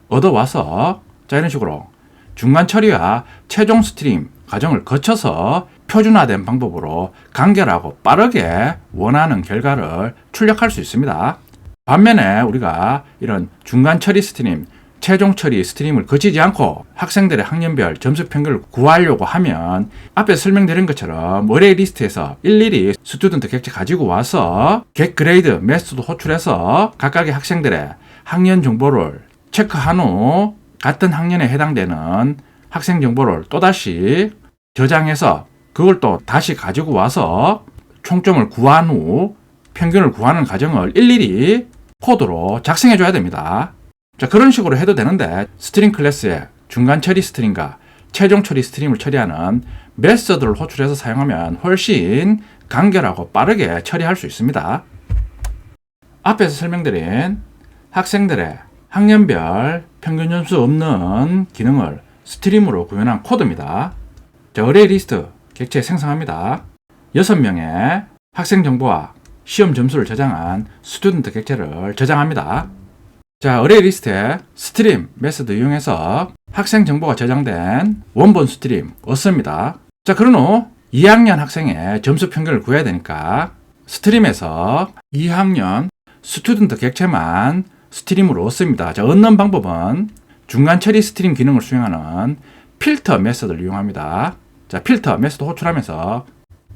얻어와서 자, 이런 식으로 중간 처리와 최종 스트림 과정을 거쳐서 표준화된 방법으로 간결하고 빠르게 원하는 결과를 출력할 수 있습니다. 반면에 우리가 이런 중간 처리 스트림, 최종 처리 스트림을 거치지 않고 학생들의 학년별 점수 평균을 구하려고 하면 앞에 설명드린 것처럼 어레이 리스트에서 일일이 스튜던트 객체 가지고 와서 getGrade 메소드 호출해서 각각의 학생들의 학년 정보를 체크한 후 같은 학년에 해당되는 학생 정보를 또다시 저장해서 그걸 또 다시 가지고 와서 총점을 구한 후 평균을 구하는 과정을 일일이 코드로 작성해 줘야 됩니다. 자, 그런 식으로 해도 되는데 스트링 클래스에 중간 처리 스트림과 최종 처리 스트림을 처리하는 메서드를 호출해서 사용하면 훨씬 간결하고 빠르게 처리할 수 있습니다. 앞에서 설명드린 학생들의 학년별 평균 점수 없는 기능을 스트림으로 구현한 코드입니다. 자, 어레이 리스트 객체 생성합니다. 6명의 학생 정보와 시험 점수를 저장한 스튜던트 객체를 저장합니다. 자, 어레이 리스트에 스트림 메소드 이용해서 학생 정보가 저장된 원본 스트림 얻습니다. 자, 그런 후 2학년 학생의 점수 평균을 구해야 되니까 스트림에서 2학년 스튜던트 객체만 스트림으로 얻습니다. 자, 얻는 방법은 중간 처리 스트림 기능을 수행하는 필터 메소드를 이용합니다. 자, 필터 메소드 호출하면서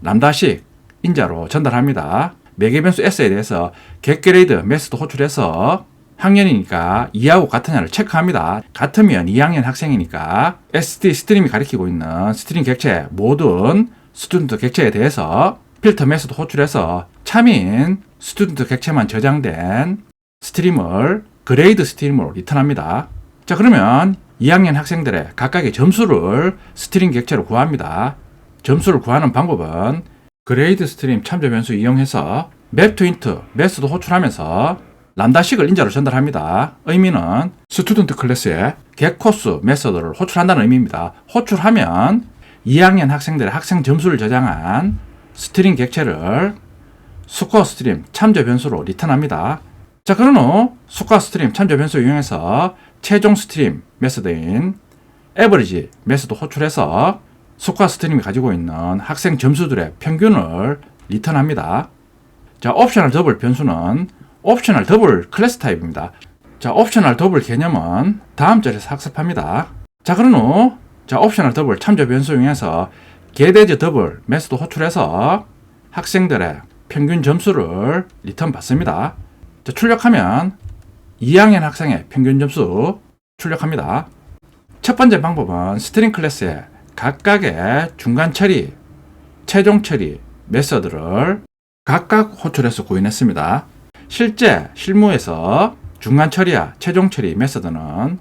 람다식 인자로 전달합니다. 매개 변수 s에 대해서 getGrade 메소드 호출해서 학년이니까 2하고 같으냐를 체크합니다. 같으면 2학년 학생이니까 ST 스트림이 가리키고 있는 스트림 객체 모든 스튜던트 객체에 대해서 필터 메소드 호출해서 참인 스튜던트 객체만 저장된 스트림을 그레이드 스트림으로 리턴합니다. 자, 그러면 2학년 학생들의 각각의 점수를 스트림 객체로 구합니다. 점수를 구하는 방법은 그레이드 스트림 참조 변수 이용해서 map-to-int 메소드 호출하면서 람다식을 인자로 전달합니다. 의미는 스튜던트 클래스에 getCourse 메소드를 호출한다는 의미입니다. 호출하면 2학년 학생들의 학생 점수를 저장한 스트링 객체를 스코어 스트림 참조 변수로 리턴합니다. 자, 그런 후 스코어 스트림 참조 변수 이용해서 최종 스트림 메소드인 average 메소드 호출해서 스코어 스트림이 가지고 있는 학생 점수들의 평균을 리턴합니다. 자, 옵셔널 더블 변수는 옵셔널 더블 클래스 타입입니다. 자, 옵셔널 더블 개념은 다음 절에서 학습합니다. 자, 그런 후 옵셔널 더블 참조 변수 이용해서 getAs 더블 메소드 호출해서 학생들의 평균 점수를 리턴 받습니다. 자, 출력하면 2학년 학생의 평균 점수 출력합니다. 첫 번째 방법은 스트링 클래스에 각각의 중간 처리, 최종 처리 메소드를 각각 호출해서 구현했습니다. 실제 실무에서 중간 처리와 최종 처리 메소드는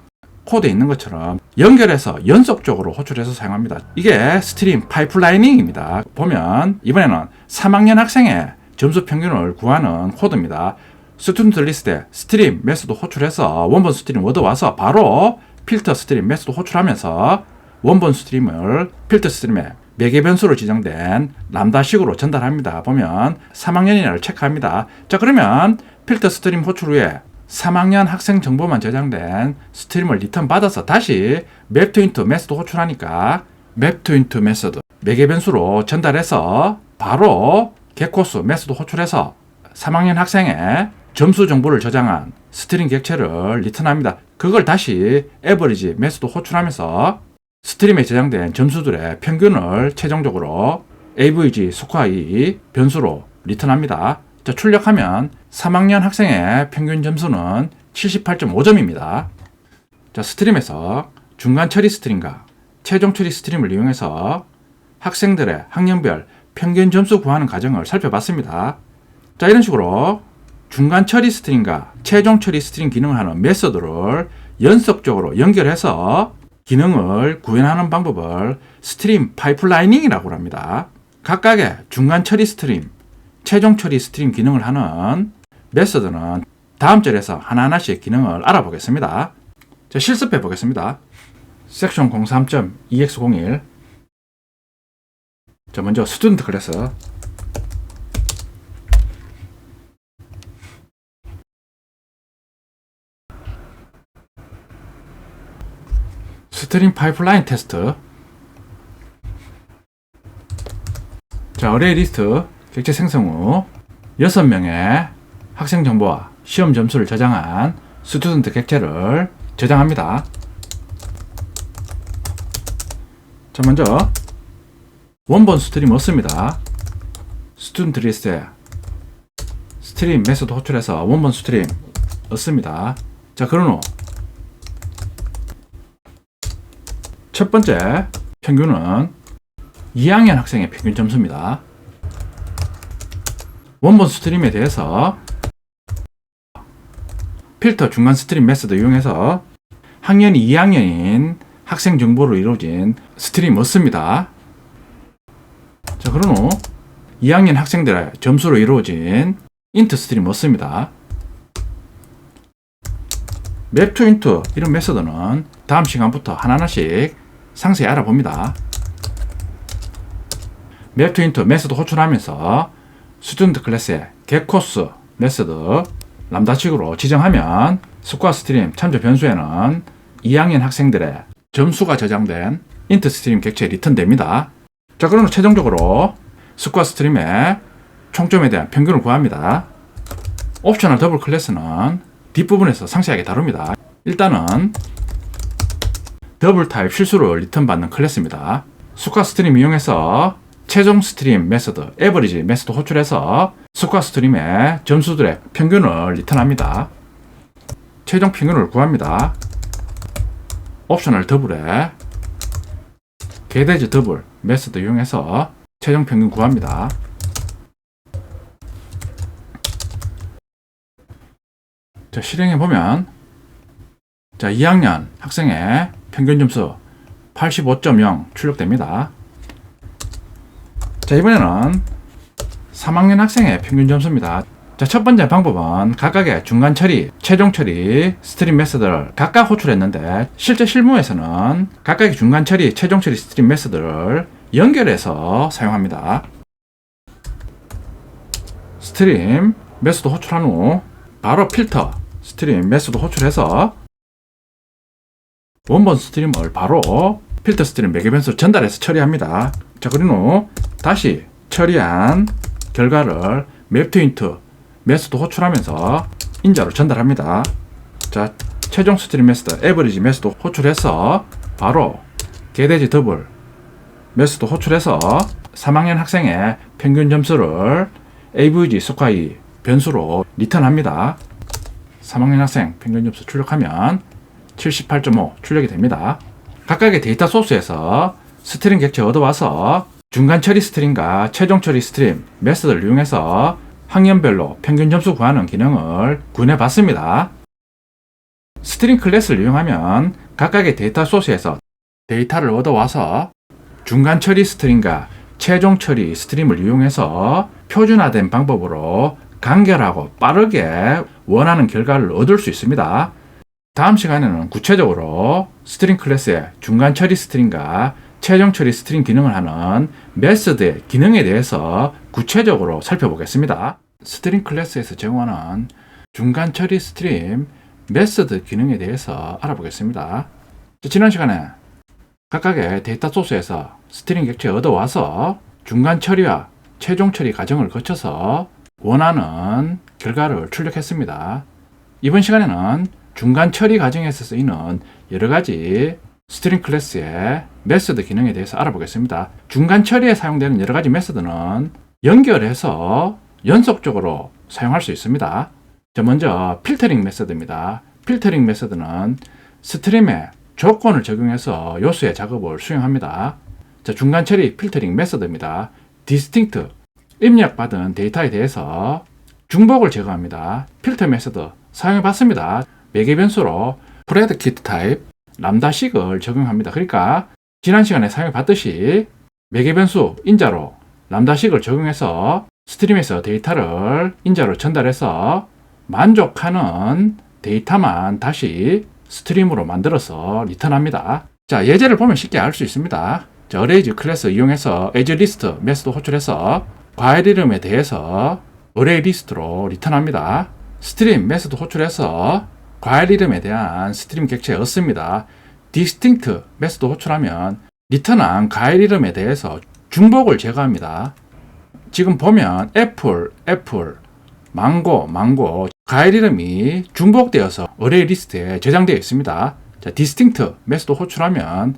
코드에 있는 것처럼 연결해서 연속적으로 호출해서 사용합니다. 이게 스트림 파이프라이닝입니다. 보면 이번에는 3학년 학생의 점수 평균을 구하는 코드입니다. 스튜던트 리스트에 스트림 메소드 호출해서 원본 스트림 얻어와서 바로 필터 스트림 메소드 호출하면서 원본 스트림을 필터 스트림에 매개 변수로 지정된 람다식으로 전달합니다. 보면 3학년이라를 체크합니다. 자, 그러면 필터 스트림 호출 후에 3학년 학생 정보만 저장된 스트림을 리턴 받아서 다시 맵투인투 메소드 호출하니까 맵투인투 메소드 매개 변수로 전달해서 바로 getCourse 메소드 호출해서 3학년 학생의 점수 정보를 저장한 스트링 객체를 리턴합니다. 그걸 다시 average 메소드 호출하면서 스트림에 저장된 점수들의 평균을 최종적으로 avg square 변수로 리턴합니다. 자, 출력하면 3학년 학생의 평균 점수는 78.5점입니다. 자, 스트림에서 중간 처리 스트림과 최종 처리 스트림을 이용해서 학생들의 학년별 평균 점수 구하는 과정을 살펴봤습니다. 자, 이런 식으로 중간 처리 스트림과 최종 처리 스트림 기능을 하는 메서드를 연속적으로 연결해서 기능을 구현하는 방법을 스트림 파이프라이닝이라고 합니다. 각각의 중간 처리 스트림, 최종 처리 스트림 기능을 하는 메서드는 다음 절에서 하나하나씩 기능을 알아보겠습니다. 자, 실습해 보겠습니다. 섹션 03.ex01. 자, 먼저 스튜던트 클래스. 스트림 파이프라인 테스트. 자, 어레이 리스트 객체 생성 후 6명의 학생 정보와 시험 점수를 저장한 스튜던트 객체를 저장합니다. 자, 먼저 원본 스트림 얻습니다. 스튜던트 리스트에 스트림 메소드 호출해서 원본 스트림 얻습니다. 자, 그런 후 첫 번째 평균은 2학년 학생의 평균 점수입니다. 원본 스트림에 대해서 필터 중간 스트림 메소드 이용해서 학년이 2학년인 학생 정보로 이루어진 스트림 얻습니다. 자, 그런 후 2학년 학생들의 점수로 이루어진 int 스트림 얻습니다. 맵투인투 이런 메소드는 다음 시간부터 하나하나씩 상세히 알아봅니다. 맵투인투 메소드 호출하면서 스튜던트 클래스의 getCourse 메소드 람다식으로 지정하면 스코어 스트림 참조 변수에는 2학년 학생들의 점수가 저장된 int 스트림 객체 리턴됩니다. 자, 그러면 최종적으로 스코어 스트림의 총점에 대한 평균을 구합니다. 옵셔널 더블 클래스는 뒷부분에서 상세하게 다룹니다. 일단은 더블 타입 실수로 리턴 받는 클래스입니다. 스코어 스트림 이용해서 최종 스트림 메소드 average 메소드 호출해서 스코어 스트림의 점수들의 평균을 리턴합니다. 최종 평균을 구합니다. 옵셔널 더블에 getAge 더블 메소드 이용해서 최종 평균 구합니다. 자, 실행해 보면 자, 2학년 학생의 평균 점수 85.0 출력됩니다. 자, 이번에는 3학년 학생의 평균 점수입니다. 자, 첫 번째 방법은 각각의 중간 처리, 최종 처리, 스트림 메소드를 각각 호출했는데 실제 실무에서는 각각의 중간 처리, 최종 처리, 스트림 메소드를 연결해서 사용합니다. 스트림 메소드 호출한 후 바로 필터 스트림 메소드 호출해서 원본 스트림을 바로 필터 스트림 매개 변수로 전달해서 처리합니다. 자, 그린 후 다시 처리한 결과를 맵투인투 메소드 호출하면서 인자로 전달합니다. 자, 최종 스트림 메소드 average 메소드 호출해서 바로 getAge 더블 메소드 호출해서 3학년 학생의 평균 점수를 avg square 변수로 리턴합니다. 3학년 학생 평균 점수 출력하면 78.5 출력이 됩니다. 각각의 데이터 소스에서 스트링 객체 얻어와서 중간 처리 스트림과 최종 처리 스트림 메소드를 이용해서 학년별로 평균 점수 구하는 기능을 구현해 봤습니다. 스트링 클래스를 이용하면 각각의 데이터 소스에서 데이터를 얻어와서 중간 처리 스트림과 최종 처리 스트림을 이용해서 표준화된 방법으로 간결하고 빠르게 원하는 결과를 얻을 수 있습니다. 다음 시간에는 구체적으로 스트림 클래스의 중간 처리 스트림과 최종 처리 스트림 기능을 하는 메서드의 기능에 대해서 구체적으로 살펴보겠습니다. 스트림 클래스에서 제공하는 중간 처리 스트림 메서드 기능에 대해서 알아보겠습니다. 지난 시간에 각각의 데이터 소스에서 스트링 객체를 얻어와서 중간 처리와 최종 처리 과정을 거쳐서 원하는 결과를 출력했습니다. 이번 시간에는 중간 처리 과정에서 쓰이는 여러가지 스트링 클래스의 메서드 기능에 대해서 알아보겠습니다. 중간 처리에 사용되는 여러가지 메서드는 연결해서 연속적으로 사용할 수 있습니다. 먼저 필터링 메서드입니다. 필터링 메서드는 스트림에 조건을 적용해서 요소의 작업을 수행합니다. 중간 처리 필터링 메서드입니다. 디스팅트, 입력받은 데이터에 대해서 중복을 제거합니다. 필터 메서드 사용해 봤습니다. 매개 변수로 프레드킷 타입 람다식을 적용합니다. 그러니까 지난 시간에 사용해 봤듯이 매개 변수 인자로 람다식을 적용해서 스트림에서 데이터를 인자로 전달해서 만족하는 데이터만 다시 스트림으로 만들어서 리턴합니다. 예제를 보면 쉽게 알 수 있습니다. 어레이즈 클래스 이용해서 as 리스트 메서드 호출해서 과일 이름에 대해서 어레이 리스트로 리턴합니다. 스트림 메서드 호출해서 과일 이름에 대한 스트림 객체 얻습니다. distinct 메서드 호출하면 리턴한 과일 이름에 대해서 중복을 제거합니다. 지금 보면 애플, 망고, 과일 이름이 중복되어서 어레이 리스트에 저장되어 있습니다. distinct 메서드 호출하면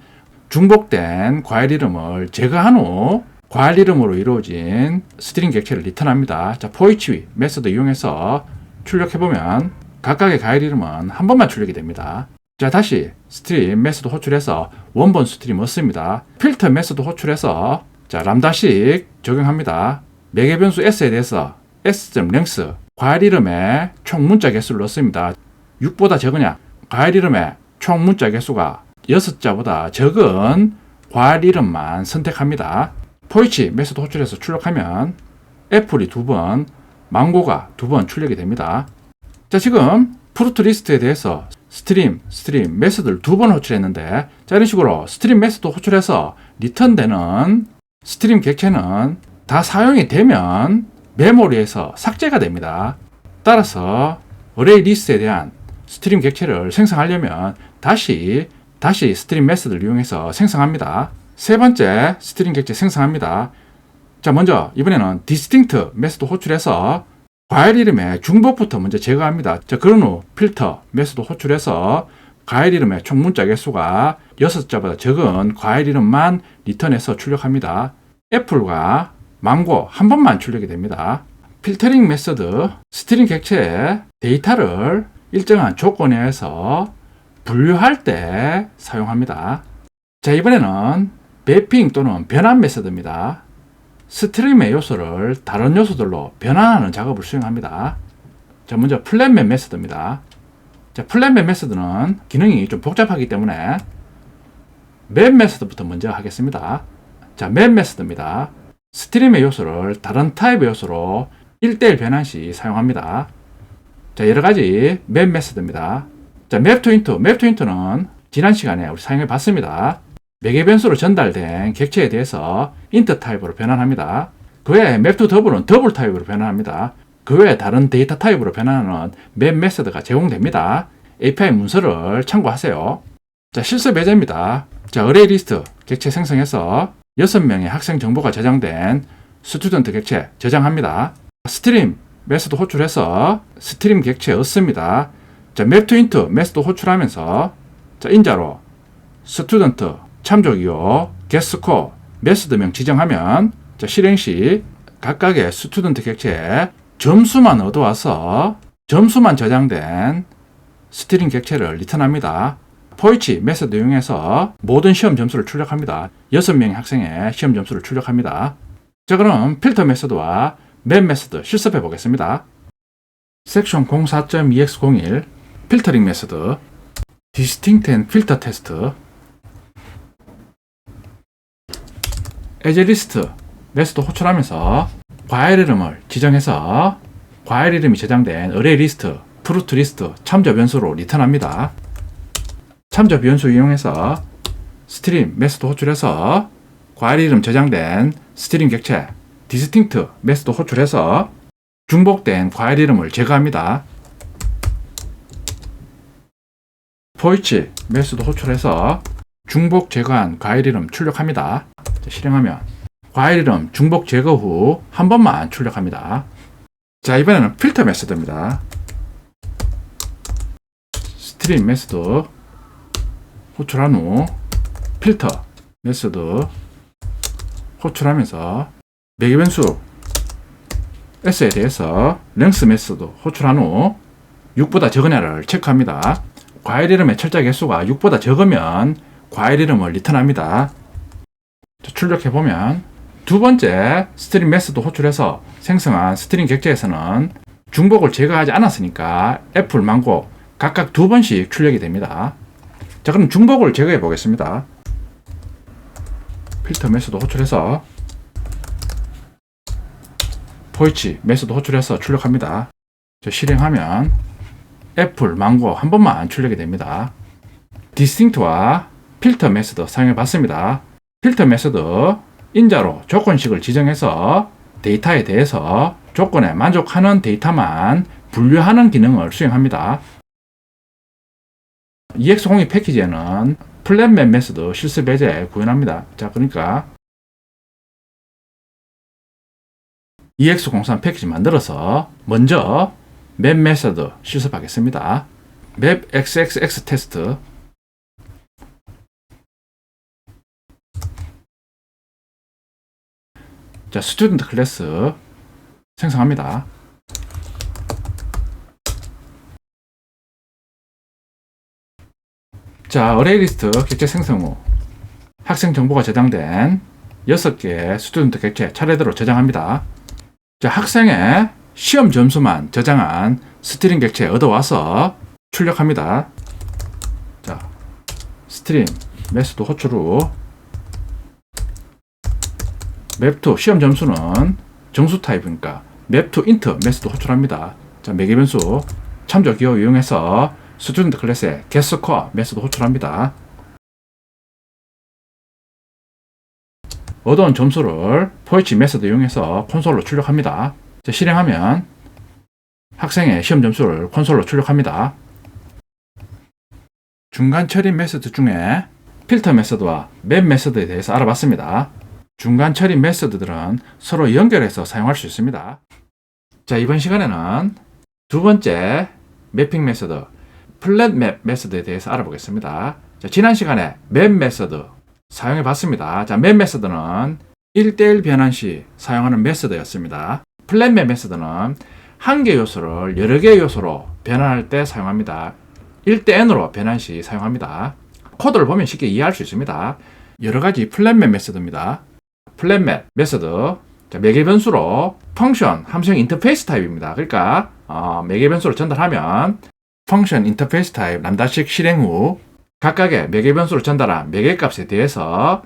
중복된 과일 이름을 제거한 후 과일 이름으로 이루어진 스트링 객체를 리턴합니다. for 메서드 이용해서 출력해보면 각각의 과일 이름은 한 번만 출력이 됩니다. 다시 스트림 메서드 호출해서 원본 스트림 얻습니다. 필터 메서드 호출해서 람다식 적용합니다. 매개 변수 s에 대해서 s.length 과일 이름의 총 문자 개수를 넣습니다. 6보다 적으냐? 과일 이름의 총 문자 개수가 6자보다 적은 과일 이름만 선택합니다. for 메서드 호출해서 출력하면 애플이 2번, 망고가 2번 출력이 됩니다. 지금 프루트 리스트에 대해서 스트림 메서드를 2번 호출했는데 이런 식으로 스트림 메서드 호출해서 리턴되는 스트림 객체는 다 사용이 되면 메모리에서 삭제가 됩니다. 따라서 어레이 리스트에 대한 스트림 객체를 생성하려면 다시 스트림 메서드를 이용해서 생성합니다. 세 번째 스트림 객체 생성합니다. 먼저 이번에는 distinct 메서드 호출해서 과일 이름의 중복부터 먼저 제거합니다. 그런 후 필터 메서드 호출해서 과일 이름의 총 문자 개수가 6자보다 적은 과일 이름만 리턴해서 출력합니다. 애플과 망고 한 번만 출력이 됩니다. 필터링 메서드 스트링 객체의 데이터를 일정한 조건에 의해서 분류할 때 사용합니다. 이번에는 매핑 또는 변환 메서드입니다. 스트림의 요소를 다른 요소들로 변환하는 작업을 수행합니다. 먼저 플랫맵 메서드입니다. 플랫맵 메서드는 기능이 좀 복잡하기 때문에 맵 메서드부터 먼저 하겠습니다. 맵 메서드입니다. 스트림의 요소를 다른 타입의 요소로 1:1 변환 시 사용합니다. 여러가지 맵 메서드입니다. 맵 투 인트는 지난 시간에 우리 사용해 봤습니다. 매개 변수로 전달된 객체에 대해서 int 타입으로 변환합니다. 그 외에 맵 투 더블은 더블 타입으로 변환합니다. 그 외에 다른 데이터 타입으로 변환하는 맵 메서드가 제공됩니다. API 문서를 참고하세요. 실습 예제입니다. 어레이 리스트 객체 생성해서 6명의 학생 정보가 저장된 스튜던트 객체 저장합니다. 스트림 메서드 호출해서 스트림 객체 얻습니다. 맵 투 인트 메서드 호출하면서 인자로 스튜던트 참조기호 getScore 메서드명 지정하면 실행 시 각각의 스튜던트 객체에 점수만 얻어와서 점수만 저장된 스트링 객체를 리턴합니다. for 메서드 이용해서 모든 시험 점수를 출력합니다. 6명의 학생의 시험 점수를 출력합니다. 그럼 필터 메서드와 맵 메서드 실습해 보겠습니다. 섹션 04.2x01 필터링 메서드 distinct and filter 테스트, as list 메소드 호출하면서 과일 이름을 지정해서 과일 이름이 저장된 array 리스트, fruit 리스트 참조 변수로 리턴합니다. 참조 변수 이용해서 스트림 메소드 호출해서 과일 이름 저장된 스트림 객체 distinct 메소드 호출해서 중복된 과일 이름을 제거합니다. for each 메소드 호출해서 중복 제거한 과일 이름 출력합니다. 실행하면 과일 이름 중복 제거 후 한 번만 출력합니다. 자, 이번에는 필터 메소드입니다. 스트림 메소드 호출한 후 필터 메소드 호출하면서 매개 변수 s에 대해서 length 메소드 호출한 후 6보다 적으냐를 체크합니다. 과일 이름의 철자 개수가 6보다 적으면 과일 이름을 리턴합니다. 출력해보면 두 번째 스트림 메소드 호출해서 생성한 스트링 객체에서는 중복을 제거하지 않았으니까 애플, 망고 각각 두 번씩 출력이 됩니다. 자, 그럼 중복을 제거해 보겠습니다. 필터 메소드 호출해서 for each 메소드 호출해서 출력합니다. 실행하면 애플, 망고 한 번만 출력이 됩니다. distinct와 필터 메소드 사용해 봤습니다. 필터 메소드 인자로 조건식을 지정해서 데이터에 대해서 조건에 만족하는 데이터만 분류하는 기능을 수행합니다. EX02 패키지에는 플랫맵 메소드 실습 예제 구현합니다. 자, 그러니까 EX03 패키지 만들어서 먼저 맵 메소드 실습하겠습니다. 맵 XXX 테스트. 자, 스튜던트 클래스 생성합니다. 자, 어레이 리스트 객체 생성 후 학생 정보가 저장된 6개의 스튜던트 객체 차례대로 저장합니다. 자, 학생의 시험 점수만 저장한 스트링 객체 얻어와서 출력합니다. 자, 스트림 메소드 호출 후 map2 시험 점수는 정수 타입이니까 map2 int 메소드 호출합니다. 자, 매개 변수 참조 기호 이용해서 스튜던트 클래스에 getScore 메소드 호출합니다. 얻어온 점수를 for each 메소드 이용해서 콘솔로 출력합니다. 자, 실행하면 학생의 시험 점수를 콘솔로 출력합니다. 중간 처리 메소드 중에 필터 메소드와 맵 메소드에 대해서 알아봤습니다. 중간 처리 메소드들은 서로 연결해서 사용할 수 있습니다. 자, 이번 시간에는 두 번째 매핑 메소드, 플랫 맵 메소드에 대해서 알아보겠습니다. 자, 지난 시간에 맵 메소드 사용해 봤습니다. 자, 맵 메소드는 1대1 변환 시 사용하는 메소드였습니다. 플랫 맵 메소드는 한 개 요소를 여러 개의 요소로 변환할 때 사용합니다. 1대 n으로 변환 시 사용합니다. 코드를 보면 쉽게 이해할 수 있습니다. 여러 가지 플랫 맵 메소드입니다. 플랫 맵 메소드, 매개 변수로 펑션 함수형 인터페이스 타입입니다. 그러니까 매개 변수를 전달하면 펑션 인터페이스 타입 람다식 실행 후 각각의 매개 변수를 전달한 매개 값에 대해서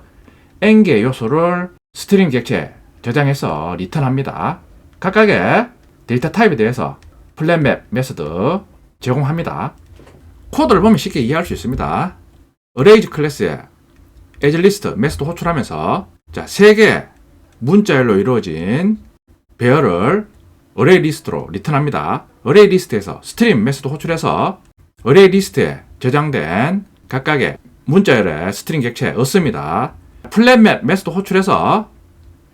n개의 요소를 스트링 객체에 저장해서 리턴합니다. 각각의 데이터 타입에 대해서 플랫 맵 메소드 제공합니다. 코드를 보면 쉽게 이해할 수 있습니다. arrays 클래스에 as list 메소드 호출하면서 자, 3개 문자열로 이루어진 배열을 array 리스트로 리턴합니다. array 리스트에서 스트림 메소드 호출해서 array 리스트에 저장된 각각의 문자열의 스트링 객체 얻습니다. 플랫 맵 메소드 호출해서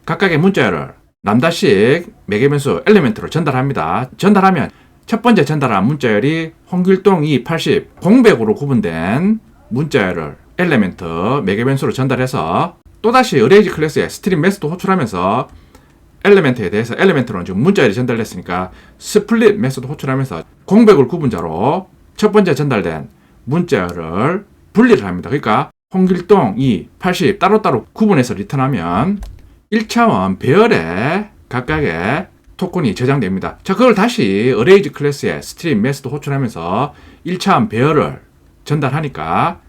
각각의 문자열을 람다식 매개 변수 엘리멘트로 전달합니다. 전달하면 첫 번째 전달한 문자열이 홍길동 280 공백으로 구분된 문자열을 엘리멘트 매개 변수로 전달해서 또다시 arrays 클래스에 스트림 메소드 호출하면서 엘리멘트에 대해서 엘리멘트로는 지금 문자열이 전달됐으니까 스플릿 메소드 호출하면서 공백을 구분자로 첫 번째 전달된 문자열을 분리를 합니다. 그러니까 홍길동 2, 80 따로따로 구분해서 리턴하면 1차원 배열에 각각의 토큰이 저장됩니다. 자, 그걸 다시 arrays 클래스에 스트림 메소드 호출하면서 1차원 배열을 전달하니까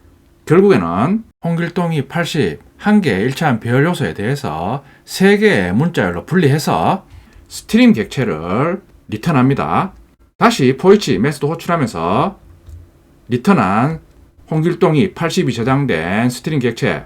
결국에는 홍길동이 80 1개의 일차원 배열 요소에 대해서 3개의 문자열로 분리해서 스트림 객체를 리턴합니다. 다시 포이치 메소드 호출하면서 리턴한 홍길동이 80이 저장된 스트링 객체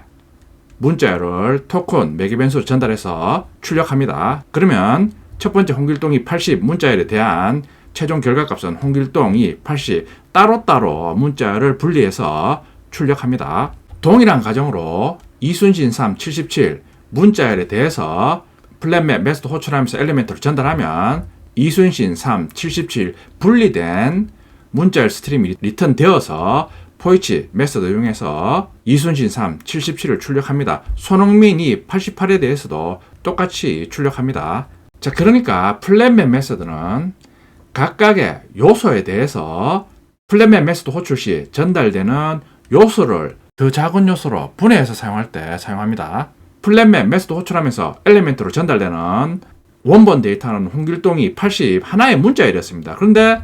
문자열을 토큰 매개 변수로 전달해서 출력합니다. 그러면 첫 번째 홍길동이 80 문자열에 대한 최종 결과값은 홍길동이 80 따로따로 문자열을 분리해서 출력합니다. 동일한 과정으로 이순신 3 77 문자열에 대해서 플랫맵 메소드 호출하면서 엘리멘트를 전달하면 이순신 3 77 분리된 문자열 스트림이 리턴되어서 포이치 메소드 이용해서 이순신 3 77을 출력합니다. 손흥민이 88에 대해서도 똑같이 출력합니다. 자, 그러니까 플랫맵 메소드는 각각의 요소에 대해서 플랫맵 메소드 호출 시 전달되는 요소를 더 작은 요소로 분해해서 사용할 때 사용합니다. 플랫맵 메소드 호출하면서 엘리멘트로 전달되는 원본 데이터는 홍길동이 80 하나의 문자열이었습니다. 그런데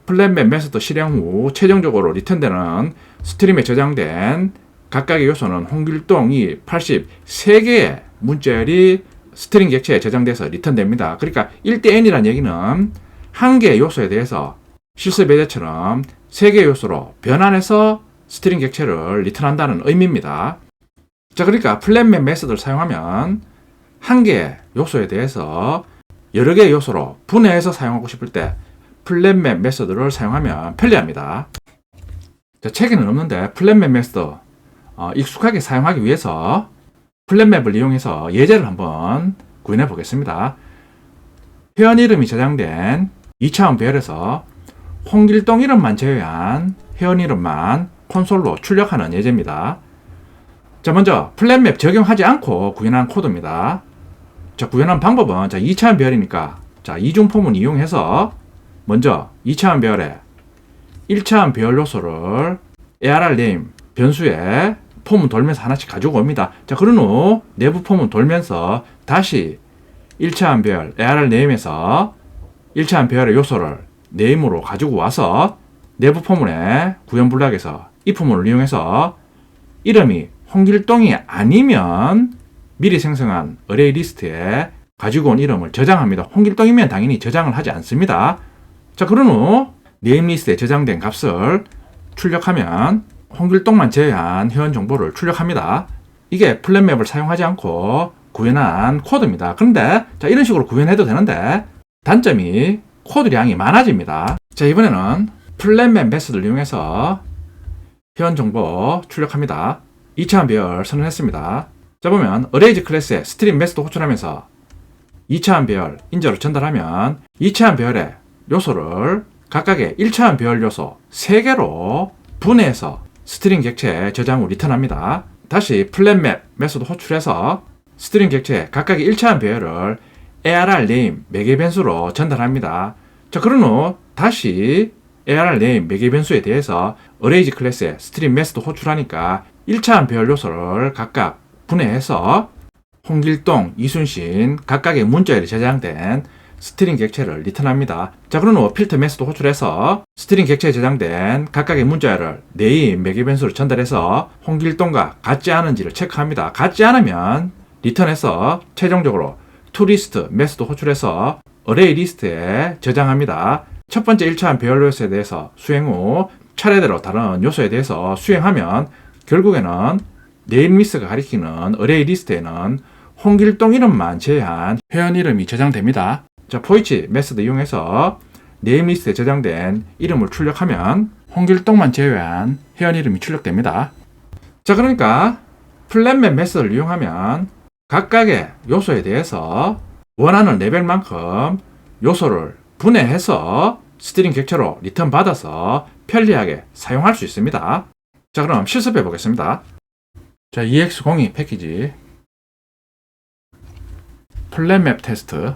플랫맵 메소드 실행 후 최종적으로 리턴되는 스트림에 저장된 각각의 요소는 홍길동이 83개의 문자열이 스트링 객체에 저장돼서 리턴됩니다. 그러니까 1대-n이라는 얘기는 한 개의 요소에 대해서 실습 예제처럼 3개의 요소로 변환해서 스트링 객체를 리턴한다는 의미입니다. 자, 그러니까 플랫맵 메소드를 사용하면 한 개의 요소에 대해서 여러 개의 요소로 분해해서 사용하고 싶을 때 플랫맵 메소드를 사용하면 편리합니다. 자, 책에는 없는데 플랫맵 메소드 익숙하게 사용하기 위해서 플랫맵을 이용해서 예제를 한번 구현해 보겠습니다. 회원 이름이 저장된 2차원 배열에서 홍길동 이름만 제외한 회원 이름만 콘솔로 출력하는 예제입니다. 자, 먼저 플랫맵 적용하지 않고 구현한 코드입니다. 자, 구현한 방법은 2차원 배열이니까 이중 포문 이용해서 먼저 2차원 배열에 1차원 배열 요소를 ARR name 변수에 포문 돌면서 하나씩 가지고 옵니다. 자, 그런 후 내부 포문 돌면서 다시 1차원 배열 ARR name에서 1차원 배열의 요소를 name으로 가지고 와서 내부 포문에 구현 블록에서 이 포문을 이용해서 이름이 홍길동이 아니면 미리 생성한 어레이 리스트에 가지고 온 이름을 저장합니다. 홍길동이면 당연히 저장을 하지 않습니다. 자, 그런 후 네임 리스트에 저장된 값을 출력하면 홍길동만 제외한 회원 정보를 출력합니다. 이게 플랫맵을 사용하지 않고 구현한 코드입니다. 그런데 이런 식으로 구현해도 되는데 단점이 코드량이 많아집니다. 자, 이번에는 플랫맵 메소드를 이용해서 회원 정보 출력합니다. 2차원 배열 선언했습니다. 자, 보면 어레이즈 클래스에 스트림 메소드 호출하면서 2차원 배열 인저로 전달하면 2차원 배열의 요소를 각각의 1차원 배열 요소 3개로 분해해서 스트링 객체에 저장 후 리턴합니다. 다시 플랫맵 메소드 호출해서 스트링 객체 각각의 1차원 배열을 ARR name 매개 변수로 전달합니다. 자, 그런 후 다시 ARR name 매개 변수에 대해서 어레이즈 클래스에 스트림 메소드 호출하니까 1차원 배열 요소를 각각 분해해서 홍길동, 이순신 각각의 문자열이 저장된 스트링 객체를 리턴합니다. 자, 그런 후 필터 메소드 호출해서 스트링 객체에 저장된 각각의 문자열을 네임 매개 변수로 전달해서 홍길동과 같지 않은지를 체크합니다. 같지 않으면 리턴해서 최종적으로 toList 메소드 호출해서 어레이 리스트에 저장합니다. 첫 번째 1차원 배열 요소에 대해서 수행 후 차례대로 다른 요소에 대해서 수행하면 결국에는 네임 리스트가 가리키는 어레이 리스트에는 홍길동 이름만 제외한 회원 이름이 저장됩니다. 자, 포이치 메소드 이용해서 네임 리스트에 저장된 이름을 출력하면 홍길동만 제외한 회원 이름이 출력됩니다. 자, 그러니까 플랫맵 메소드를 이용하면 각각의 요소에 대해서 원하는 레벨만큼 요소를 분해해서 스트링 객체로 리턴 받아서 편리하게 사용할 수 있습니다. 자, 그럼 실습해 보겠습니다. 자, EX02 패키지 플랫맵 테스트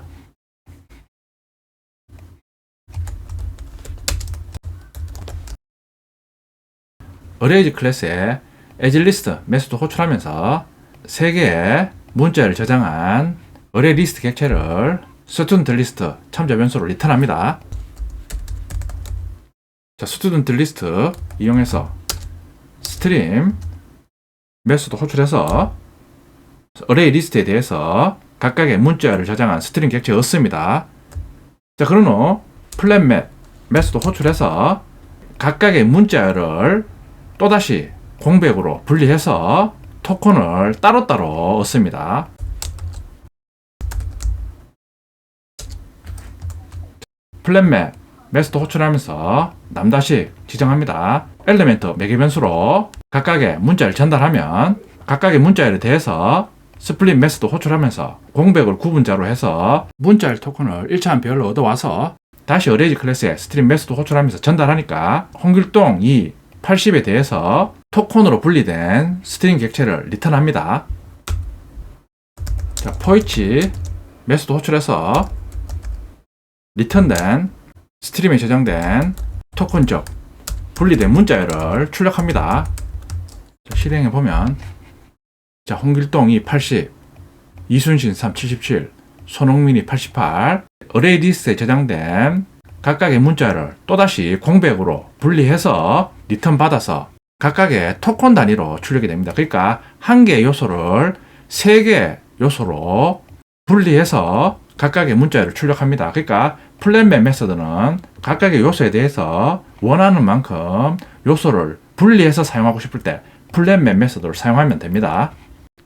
어레이즈 클래스에 에즈리스트 메소드 호출하면서 3개의 문자를 저장한 어레이 리스트 객체를 스튜던트 리스트 참조 변수로 리턴합니다. 자, 스튜던트 리스트 이용해서 스트림 메소드 호출해서 어레이 리스트에 대해서 각각의 문자열을 저장한 스트링 객체 얻습니다. 자, 그런 후 플랫맵 메소드 호출해서 각각의 문자열을 또다시 공백으로 분리해서 토큰을 따로따로 얻습니다. 플랫맵 메소드 호출하면서 남다식 지정합니다. 엘리멘트 매개 변수로 각각의 문자를 전달하면 각각의 문자열에 대해서 스플릿 메소드 호출하면서 공백을 구분자로 해서 문자열 토큰을 1차원 배열로 얻어와서 다시 어레이지 클래스에 스트림 메소드 호출하면서 전달하니까 홍길동 2, 80에 대해서 토큰으로 분리된 스트링 객체를 리턴합니다. 자, 포이치 메소드 호출해서 리턴된 스트림에 저장된 토큰적 분리된 문자열을 출력합니다. 자, 실행해보면 자, 홍길동이 80, 이순신 3, 77, 손흥민이 88 어레이 리스트에 저장된 각각의 문자를 또다시 공백으로 분리해서 리턴 받아서 각각의 토큰 단위로 출력이 됩니다. 그러니까 한 개의 요소를 세 개의 요소로 분리해서 각각의 문자를 출력합니다. 그러니까 플랫맵 메서드는 각각의 요소에 대해서 원하는 만큼 요소를 분리해서 사용하고 싶을 때 플랫맵 메서드를 사용하면 됩니다.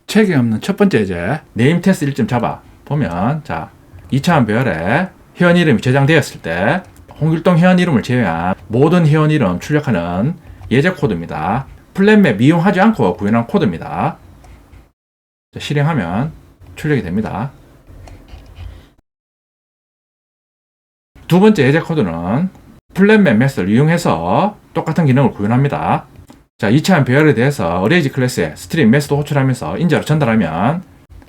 책이 없는 첫 번째 예제 네임 테스트 1점 잡아 보면 자 2차원 배열에 회원 이름이 저장되었을 때 홍길동 회원 이름을 제외한 모든 회원 이름 출력하는 예제 코드입니다. 플랫맵 이용하지 않고 구현한 코드입니다. 자, 실행하면 출력이 됩니다. 두 번째 예제 코드는 플랫맵 메서드를 이용해서 똑같은 기능을 구현합니다. 자, 2차원 배열에 대해서 어레이지 클래스에 스트링 메소드 호출하면서 인자로 전달하면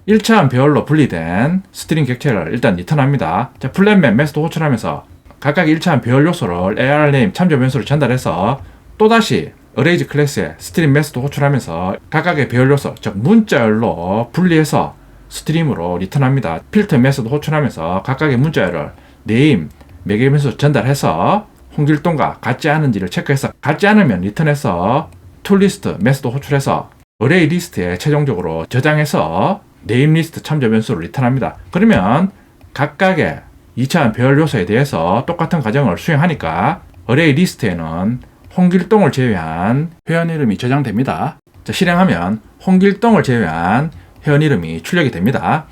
1차원 배열로 분리된 스트링 객체를 일단 리턴합니다. 자, 플랫맵 메소드 호출하면서 각각의 1차원 배열 요소를 ARName 참조 변수를 전달해서 또다시 어레이지 클래스에 스트링 메소드 호출하면서 각각의 배열 요소, 즉 문자열로 분리해서 스트림으로 리턴합니다. 필터 메소드 호출하면서 각각의 문자열을 네임, 매개 변수 전달해서 홍길동과 같지 않은지를 체크해서 같지 않으면 리턴해서 툴리스트 메소드 호출해서 어레이 리스트에 최종적으로 저장해서 네임 리스트 참조 변수를 리턴합니다. 그러면 각각의 2차원 배열 요소에 대해서 똑같은 과정을 수행하니까 어레이 리스트에는 홍길동을 제외한 회원 이름이 저장됩니다. 자, 실행하면 홍길동을 제외한 회원 이름이 출력이 됩니다.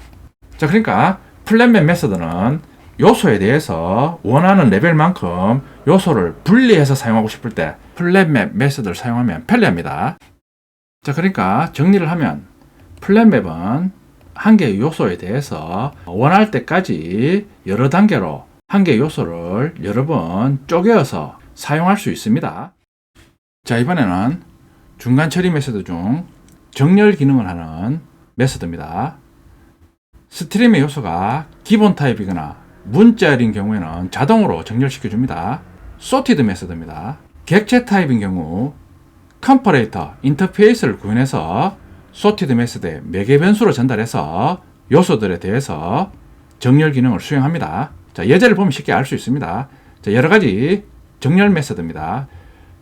자, 그러니까 플랫맵 메서드는 요소에 대해서 원하는 레벨만큼 요소를 분리해서 사용하고 싶을 때 플랫맵 메서드를 사용하면 편리합니다. 자, 그러니까 정리를 하면 플랫맵은 한 개의 요소에 대해서 원할 때까지 여러 단계로 한 개의 요소를 여러 번 쪼개어서 사용할 수 있습니다. 자, 이번에는 중간 처리 메서드 중 정렬 기능을 하는 메서드입니다. 스트림의 요소가 기본 타입이거나 문자열인 경우에는 자동으로 정렬시켜 줍니다. sorted 메서드입니다. 객체 타입인 경우 컴퍼레이터 인터페이스를 구현해서 sorted 메서드에 매개 변수로 전달해서 요소들에 대해서 정렬 기능을 수행합니다. 자, 예제를 보면 쉽게 알 수 있습니다. 자, 여러 가지 정렬 메서드입니다.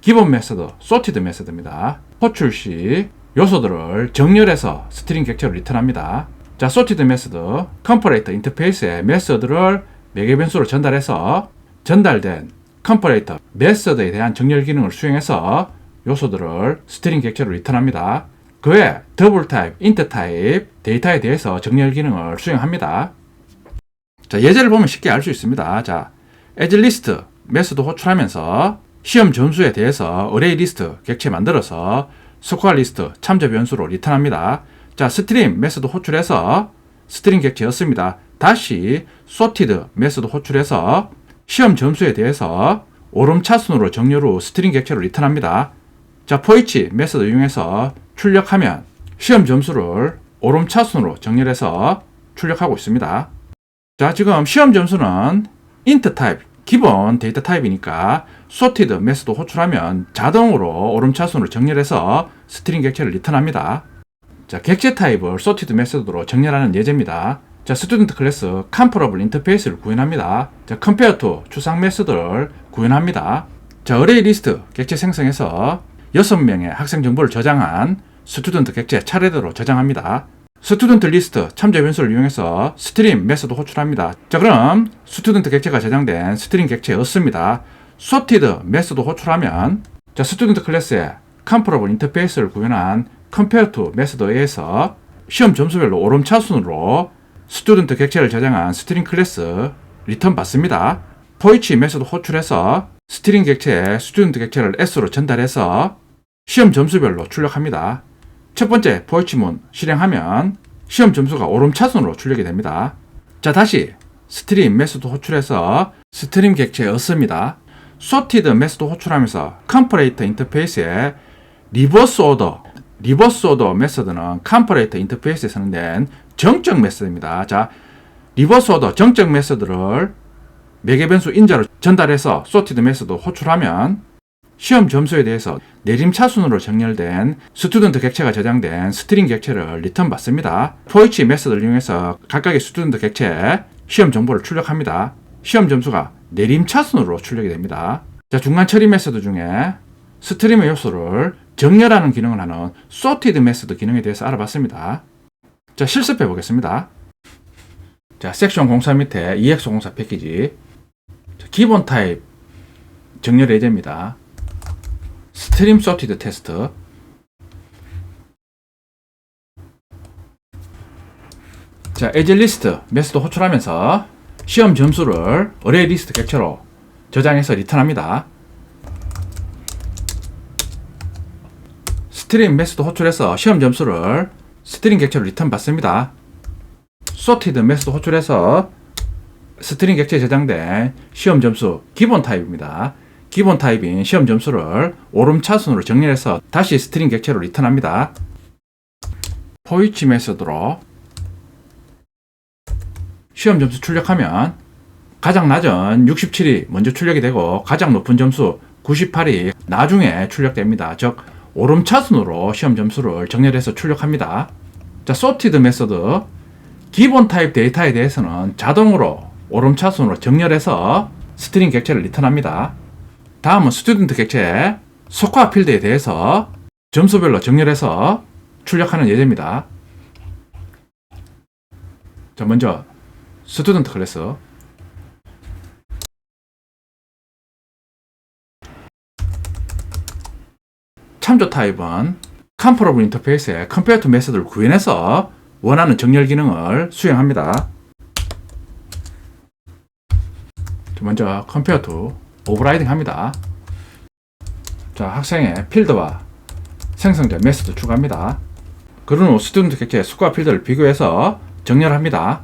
기본 메서드, sorted 메서드입니다. 호출 시 요소들을 정렬해서 스트링 객체로 리턴합니다. 자, sorted 메서드, 컴퍼레이터 인터페이스에 메서드를 매개 변수로 전달해서 전달된 컴퍼레이터 메서드에 대한 정렬 기능을 수행해서 요소들을 스트링 객체로 리턴합니다. 그 외 더블 타입, 인트 타입 데이터에 대해서 정렬 기능을 수행합니다. 자, 예제를 보면 쉽게 알 수 있습니다. 자, as list 메서드 호출하면서 시험 점수에 대해서 어레이 리스트 객체 만들어서 스코어 리스트 참조 변수로 리턴합니다. 자, 스트림 메서드 호출해서 스트링 객체였습니다. 다시 sorted 메서드 호출해서 시험 점수에 대해서 오름차순으로 정렬 후 스트링 객체로 리턴합니다. 자, 포이치 메서드 이용해서 출력하면 시험 점수를 오름차순으로 정렬해서 출력하고 있습니다. 자, 지금 시험 점수는 int 타입, 기본 데이터 타입이니까 sorted 메서드 호출하면 자동으로 오름차순으로 정렬해서 스트링 객체를 리턴합니다. 자, 객체 타입을 sorted 메서드로 정렬하는 예제입니다. 자, 스튜던트 클래스 comparable 인터페이스를 구현합니다. 자, compare to 추상 메서드를 구현합니다. 자, 어레이 리스트 객체 생성해서 6명의 학생 정보를 저장한 스튜던트 객체 차례대로 저장합니다. 스튜던트 리스트 참조 변수를 이용해서 스트림 메소드 호출합니다. 자, 그럼 스튜던트 객체가 저장된 스트림 객체였습니다. sorted 메소드 호출하면 자, 스튜던트 클래스에 comparable 인터페이스를 구현한 compare to 메소드에 의해서 시험 점수별로 오름차순으로 스튜던트 객체를 저장한 스트링 클래스 리턴 받습니다. for each 메소드 호출해서 스트링 객체에 스튜던트 객체를 s로 전달해서 시험 점수별로 출력합니다. 첫 번째 for each 문 실행하면 시험 점수가 오름차순으로 출력이 됩니다. 자, 다시 스트림 메소드 호출해서 스트림 객체였습니다. sorted 메소드 호출하면서 컴퍼레이터 인터페이스에 리버스 오더 메소드는 컴퍼레이터 인터페이스에 사용된 정적 메소드입니다. 자, 리버스 오더 정적 메소드를 매개 변수 인자로 전달해서 sorted 메소드 호출하면 시험 점수에 대해서 내림차순으로 정렬된 스튜던트 객체가 저장된 스트링 객체를 리턴 받습니다. for each 메소드를 이용해서 각각의 스튜던트 객체에 시험 정보를 출력합니다. 시험 점수가 내림차순으로 출력이 됩니다. 자, 중간 처리 메소드 중에 스트림의 요소를 정렬하는 기능을 하는 sorted 메소드 기능에 대해서 알아봤습니다. 자, 실습해 보겠습니다. 자, 섹션 04 밑에 EX04 패키지 자, 기본 타입 정렬 예제입니다. 스트림 sorted 테스트 자, as 리스트 메소드 호출하면서 시험 점수를 어레이 리스트 객체로 저장해서 리턴합니다. 스트링 메소드 호출해서 시험 점수를 스트링 객체로 리턴 받습니다. sorted 메소드 호출해서 스트링 객체에 저장된 시험 점수 기본 타입입니다. 기본 타입인 시험 점수를 오름차순으로 정렬해서 다시 스트링 객체로 리턴합니다. for each 메소드로 시험 점수 출력하면 가장 낮은 67이 먼저 출력이 되고 가장 높은 점수 98이 나중에 출력됩니다. 즉 오름차순으로 시험 점수를 정렬해서 출력합니다. 자, sorted 메소드 기본 타입 데이터에 대해서는 자동으로 오름차순으로 정렬해서 스트링 객체를 리턴합니다. 다음은 스튜던트 객체 스코어 필드에 대해서 점수별로 정렬해서 출력하는 예제입니다. 자, 먼저 스튜던트 클래스 참조 타입은 comparable 인터페이스에 compare to 메소드를 구현해서 원하는 정렬 기능을 수행합니다. 먼저 compare to 오버라이딩 합니다. 자, 학생의 필드와 생성자 메소드 추가합니다. 그런 후 스튜던트 객체의 스코어 필드를 비교해서 정렬합니다.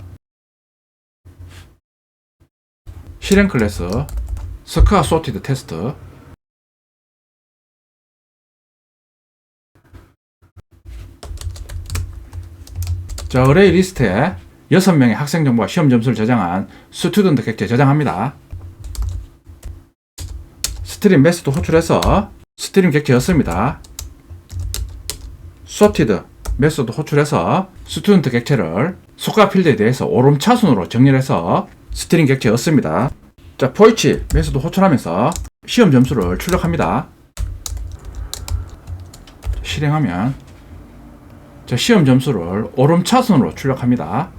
실행 클래스 스코어 sorted 테스트 자, 어레이 리스트에 6명의 학생 정보와 시험 점수를 저장한 스튜던트 객체 저장합니다. 스트림 메소드 호출해서 스트림 객체였습니다. sorted 메소드 호출해서 스튜던트 객체를 스코어 필드에 대해서 오름차순으로 정렬해서 스트링 객체였습니다. 자, for each 메소드 호출하면서 시험 점수를 출력합니다. 실행하면 자, 시험 점수를 오름차순으로 출력합니다.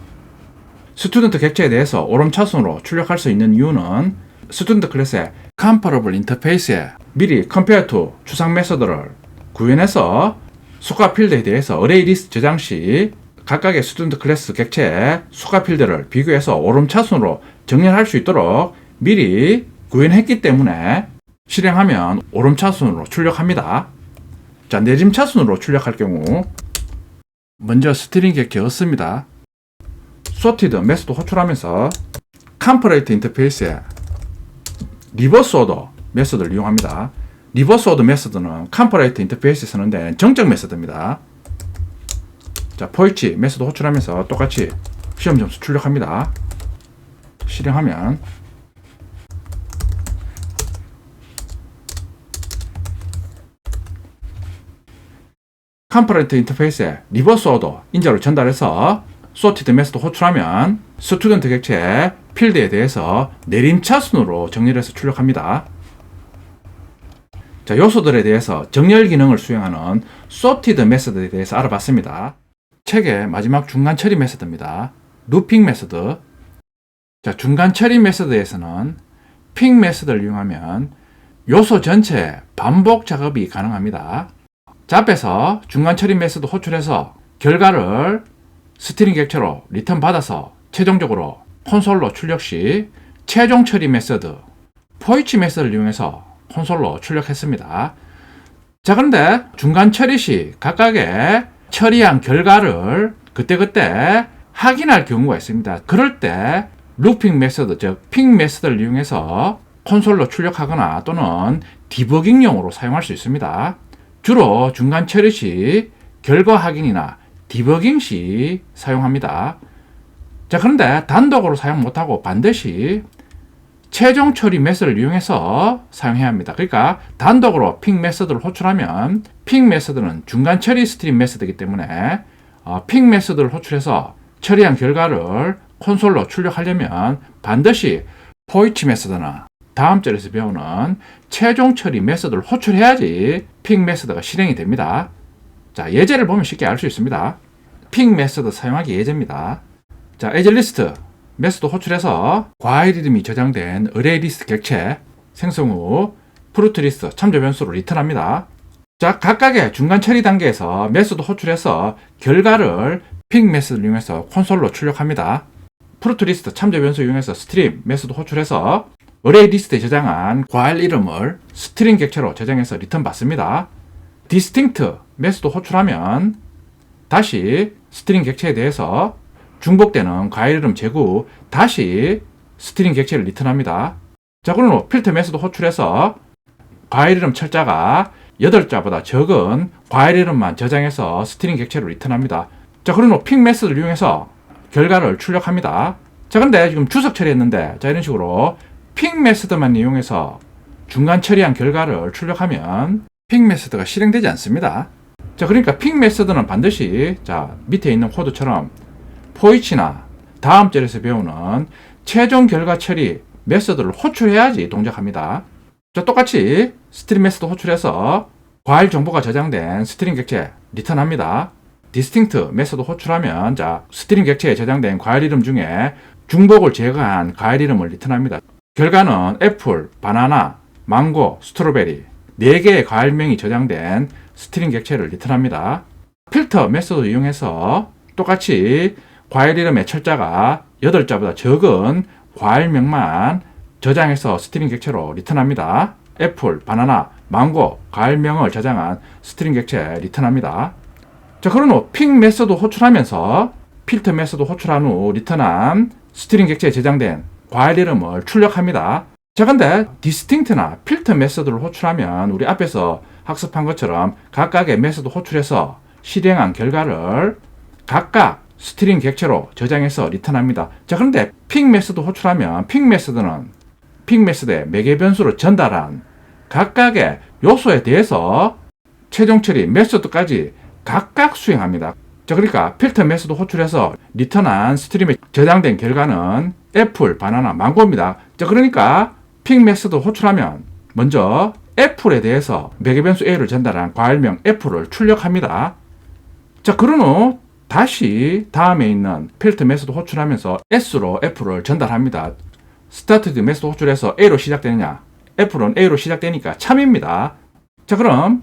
스튜던트 객체에 대해서 오름차순으로 출력할 수 있는 이유는 스튜던트 클래스의 comparable 인터페이스에 미리 compare to 추상 메소드를 구현해서 스코어 필드에 대해서 어레이 리스트 저장 시 각각의 스튜던트 클래스 객체의 스코어 필드를 비교해서 오름차순으로 정렬할 수 있도록 미리 구현했기 때문에 실행하면 오름차순으로 출력합니다. 자, 내림차순으로 출력할 경우 먼저 스트링 객체였습니다. sorted 메소드 호출하면서 컴퍼레이터 인터페이스에 리버스 오더 메소드를 이용합니다. 리버스 오더 메소드는 컴퍼레이터 인터페이스에 쓰는데 정적 메소드입니다. 자, for each 메소드 호출하면서 똑같이 시험 점수 출력합니다. 실행하면 컴퍼레이터 인터페이스에 리버스 오더 인자로 전달해서 sorted 메소드 호출하면 스튜던트 객체의 필드에 대해서 내림차순으로 정렬해서 출력합니다. 자, 요소들에 대해서 정렬 기능을 수행하는 sorted 메소드에 대해서 알아봤습니다. 책의 마지막 중간 처리 메소드입니다. 루핑 메소드. 자, 중간 처리 메소드에서는 픽 메소드를 이용하면 요소 전체 반복 작업이 가능합니다. 자, 앞에서 중간 처리 메소드 호출해서 결과를 스트링 객체로 리턴 받아서 최종적으로 콘솔로 출력 시 최종 처리 메소드 포이치 메소드를 이용해서 콘솔로 출력했습니다. 자, 그런데 중간 처리 시 각각의 처리한 결과를 그때그때 확인할 경우가 있습니다. 그럴 때 루핑 메소드, 즉 픽 메소드를 이용해서 콘솔로 출력하거나 또는 디버깅용으로 사용할 수 있습니다. 주로 중간 처리 시 결과 확인이나 디버깅 시 사용합니다. 자, 그런데 단독으로 사용 못하고 반드시 최종 처리 메소드를 이용해서 사용해야 합니다. 그러니까 단독으로 픽 메소드를 호출하면 픽 메소드는 중간 처리 스트림 메소드이기 때문에 픽 메소드를 호출해서 처리한 결과를 콘솔로 출력하려면 반드시 포이치 메소드나 다음 절에서 배우는 최종 처리 메소드를 호출해야지 픽 메소드가 실행이 됩니다. 자, 예제를 보면 쉽게 알 수 있습니다. 픽 메소드 사용하기 예제입니다. 자, asList 메소드 호출해서 과일 이름이 저장된 어레이 리스트 객체 생성 후 프루트 리스트 참조 변수로 리턴합니다. 자, 각각의 중간 처리 단계에서 메소드 호출해서 결과를 픽 메소드를 이용해서 콘솔로 출력합니다. 프루트 리스트 참조 변수 이용해서 스트림 메소드 호출해서 어레이 리스트에 저장한 과일 이름을 스트링 객체로 저장해서 리턴 받습니다. 디스팅트 메소드 호출하면 다시 스트링 객체에 대해서 중복되는 과일 이름 제거 후 다시 스트링 객체를 리턴합니다. 자, 그러면 필터 메소드 호출해서 과일 이름 철자가 8자보다 적은 과일 이름만 저장해서 스트링 객체로 리턴합니다. 자, 그러면 픽 메소드를 이용해서 결과를 출력합니다. 자, 근데 지금 주석 처리했는데, 자, 이런 식으로 픽 메소드만 이용해서 중간 처리한 결과를 출력하면 픽 메소드가 실행되지 않습니다. 자, 그러니까 픽 메소드는 반드시 자, 밑에 있는 코드처럼 포이치나 다음 절에서 배우는 최종 결과 처리 메소드를 호출해야지 동작합니다. 자, 똑같이 스트링 메소드 호출해서 과일 정보가 저장된 스트링 객체 리턴합니다. 디스팅트 메소드 호출하면 자, 스트링 객체에 저장된 과일 이름 중에 중복을 제거한 과일 이름을 리턴합니다. 결과는 애플, 바나나, 망고, 스트로베리 4개의 과일명이 저장된 스트링 객체를 리턴합니다. 필터 메소드 이용해서 똑같이 과일 이름의 철자가 8자보다 적은 과일명만 저장해서 스트링 객체로 리턴합니다. 애플, 바나나, 망고, 과일명을 저장한 스트링 객체 리턴합니다. 자, 그런 후 픽 메소드 호출하면서 필터 메소드 호출한 후 리턴한 스트링 객체에 저장된 과일 이름을 출력합니다. 자, 근데 디스팅트나 필터 메소드를 호출하면 우리 앞에서 학습한 것처럼 각각의 메소드 호출해서 실행한 결과를 각각 스트링 객체로 저장해서 리턴합니다. 자, 그런데 픽 메소드 호출하면 픽 메소드는 픽 메소드에 매개 변수를 전달한 각각의 요소에 대해서 최종 처리 메소드까지 각각 수행합니다. 자, 그러니까 필터 메소드 호출해서 리턴한 스트림에 저장된 결과는 애플, 바나나, 망고입니다. 자, 그러니까 픽 메소드 호출하면 먼저 애플에 대해서 매개 변수 A를 전달한 과일명 애플을 출력합니다. 자, 그런 후 다시 다음에 있는 필터 메소드 호출하면서 S로 애플을 전달합니다. 스타트 메소드 호출해서 A로 시작되느냐? 애플은 A로 시작되니까 참입니다. 자, 그럼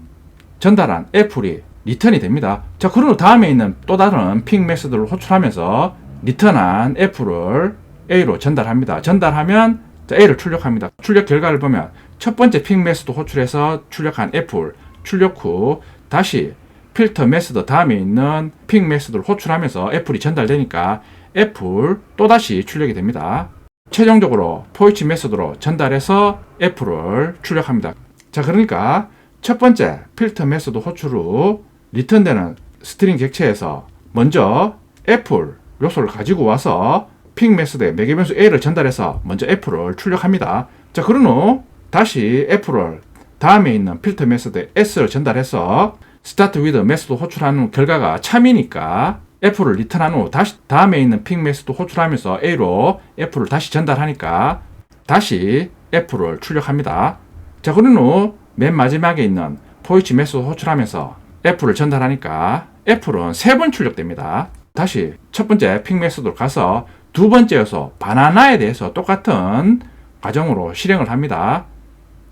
전달한 애플이 리턴이 됩니다. 자, 그리고 다음에 있는 또 다른 픽 메소드를 호출하면서 리턴한 애플을 A로 전달합니다. 전달하면 A를 출력합니다. 출력 결과를 보면 첫 번째 픽 메소드 호출해서 출력한 애플, 출력 후 다시 필터 메소드 다음에 있는 픽 메소드를 호출하면서 애플이 전달되니까 애플 또다시 출력이 됩니다. 최종적으로 포이치 메소드로 전달해서 애플을 출력합니다. 자, 그러니까 첫 번째 필터 메소드 호출 후 리턴되는 스트링 객체에서 먼저 애플 요소를 가지고 와서 픽 메소드에 매개 변수 A를 전달해서 먼저 애플을 출력합니다. 자, 그런 후 다시 애플을 다음에 있는 필터 메소드에 S를 전달해서 스타트 위드 메소드 호출하는 결과가 참이니까 F를 리턴한 후 다시 다음에 있는 픽 메소드 호출하면서 A로 F를 다시 전달하니까 다시 F를 출력합니다. 자, 그런 후 맨 마지막에 있는 포이치 메소드 호출하면서 F를 전달하니까 F는 3번 출력됩니다. 다시 첫 번째 픽 메소드로 가서 두 번째 요소 바나나에 대해서 똑같은 과정으로 실행을 합니다.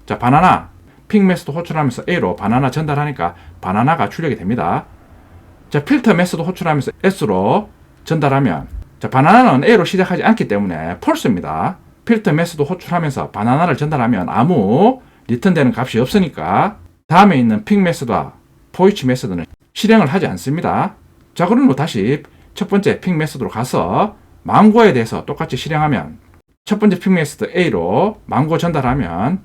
자, 바나나 픽 메소드 호출하면서 A로 바나나 전달하니까 바나나가 출력이 됩니다. 자, 필터 메소드 호출하면서 S로 전달하면 자, 바나나는 A로 시작하지 않기 때문에 false입니다. 필터 메소드 호출하면서 바나나를 전달하면 아무 리턴되는 값이 없으니까 다음에 있는 픽 메소드와 포이치 메소드는 실행을 하지 않습니다. 자, 그럼 다시 첫 번째 픽 메소드로 가서 망고에 대해서 똑같이 실행하면 첫 번째 픽 메소드 A로 망고 전달하면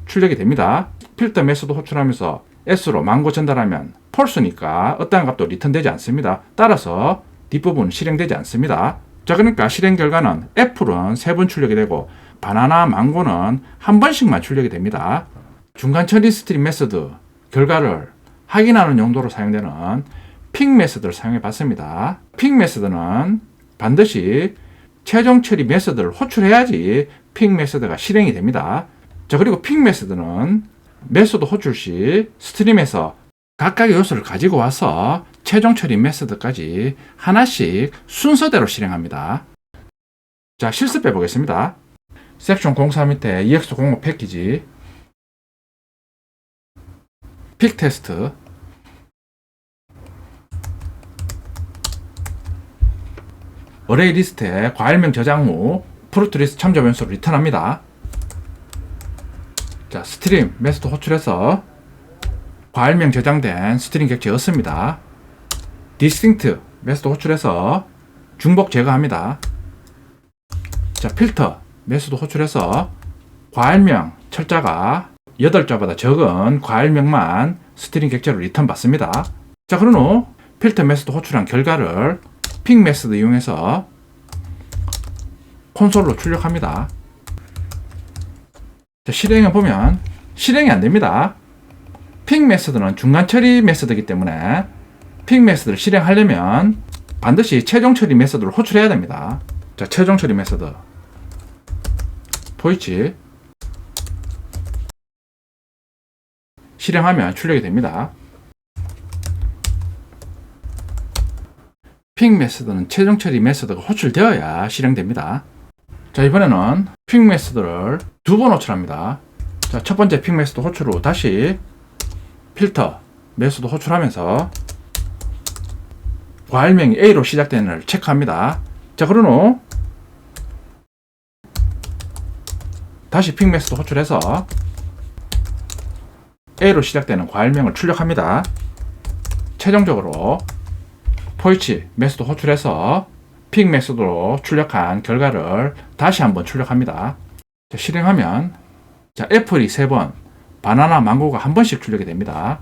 출력이 됩니다. 필터 메소드 호출하면서 S로 망고 전달하면 false니까 어떠한 값도 리턴되지 않습니다. 따라서 뒷부분 실행되지 않습니다. 자, 그러니까 실행 결과는 F는 3번 출력이 되고 바나나, 망고는 한 번씩만 출력이 됩니다. 중간 처리 스트림 메소드 결과를 확인하는 용도로 사용되는 픽 메소드를 사용해 봤습니다. 픽 메소드는 반드시 최종 처리 메소드를 호출해야지 픽 메소드가 실행이 됩니다. 자, 그리고 픽 메소드는 메소드 호출 시 스트림에서 각각의 요소를 가지고 와서 최종 처리 메소드까지 하나씩 순서대로 실행합니다. 자, 실습해 보겠습니다. 섹션 04 밑에 EX05 패키지 픽 테스트 어레이 리스트에 과일명 저장무 프루트 리스트 참조 변수를 리턴합니다. 자, 스트림 메소드 호출해서 과일명 저장된 스트링 객체 얻습니다. distinct 메소드 호출해서 중복 제거합니다. 자, 필터 메소드 호출해서 과일명 철자가 8자보다 적은 과일명만 스트링 객체로 리턴 받습니다. 자, 그런 후 필터 메소드 호출한 결과를 픽 메소드 이용해서 콘솔로 출력합니다. 자, 실행해 보면 실행이 안 됩니다. 픽 메소드는 중간 처리 메소드이기 때문에 픽 메소드를 실행하려면 반드시 최종 처리 메소드를 호출해야 됩니다. 자, 최종 처리 메소드 포이치 실행하면 출력이 됩니다. 픽 메소드는 최종 처리 메소드가 호출되어야 실행됩니다. 자, 이번에는 픽 메소드를 2번 호출합니다. 자, 첫 번째 픽 메소드 호출 후 다시 필터 메소드 호출하면서 과일명이 A로 시작되는을 체크합니다. 자, 그런 후 다시 픽 메소드 호출해서 A로 시작되는 과일명을 출력합니다. 최종적으로 포이치 메소드 호출해서 픽 메소드로 출력한 결과를 다시 한번 출력합니다. 자, 실행하면 자, 애플이 3번, 바나나, 망고가 한 번씩 출력이 됩니다.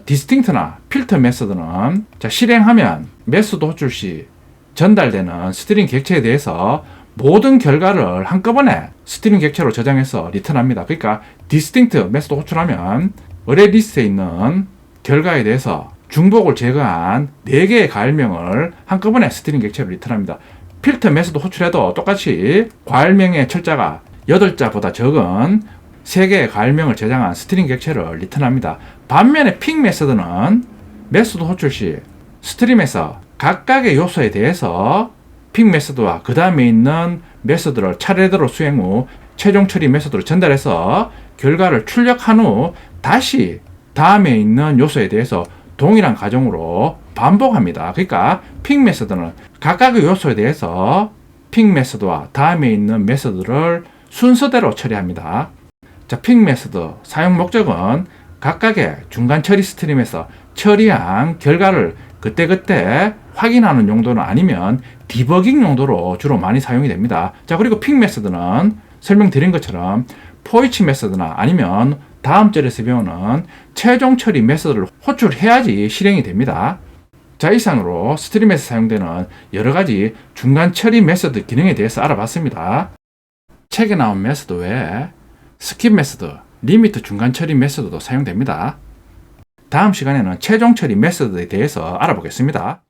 디스팅트나 필터 메소드는 자, 실행하면 메소드 호출 시 전달되는 스트링 객체에 대해서 모든 결과를 한꺼번에 스트링 객체로 저장해서 리턴합니다. 그러니까 distinct 메소드 호출하면 어레이 리스트에 있는 결과에 대해서 중복을 제거한 4개의 과일명을 한꺼번에 스트링 객체로 리턴합니다. 필터 메소드 호출해도 똑같이 과일명의 철자가 8자보다 적은 3개의 과일명을 저장한 스트링 객체를 리턴합니다. 반면에 픽 메소드는 메소드 호출 시 스트림에서 각각의 요소에 대해서 픽 메소드와 그 다음에 있는 메소드를 차례대로 수행 후 최종 처리 메소드로 전달해서 결과를 출력한 후 다시 다음에 있는 요소에 대해서 동일한 과정으로 반복합니다. 그러니까 픽 메소드는 각각의 요소에 대해서 픽 메소드와 다음에 있는 메소드를 순서대로 처리합니다. 자, 픽 메소드 사용 목적은 각각의 중간 처리 스트림에서 처리한 결과를 그때그때 확인하는 용도는 아니면 디버깅 용도로 주로 많이 사용이 됩니다. 자, 그리고 픽 메소드는 설명드린 것처럼 포이치 메소드나 아니면 다음 절에서 배우는 최종 처리 메소드를 호출해야지 실행이 됩니다. 자, 이상으로 스트림에서 사용되는 여러가지 중간 처리 메소드 기능에 대해서 알아봤습니다. 책에 나온 메소드 외에 스킵 메소드, 리미트 중간 처리 메소드도 사용됩니다. 다음 시간에는 최종 처리 메소드에 대해서 알아보겠습니다.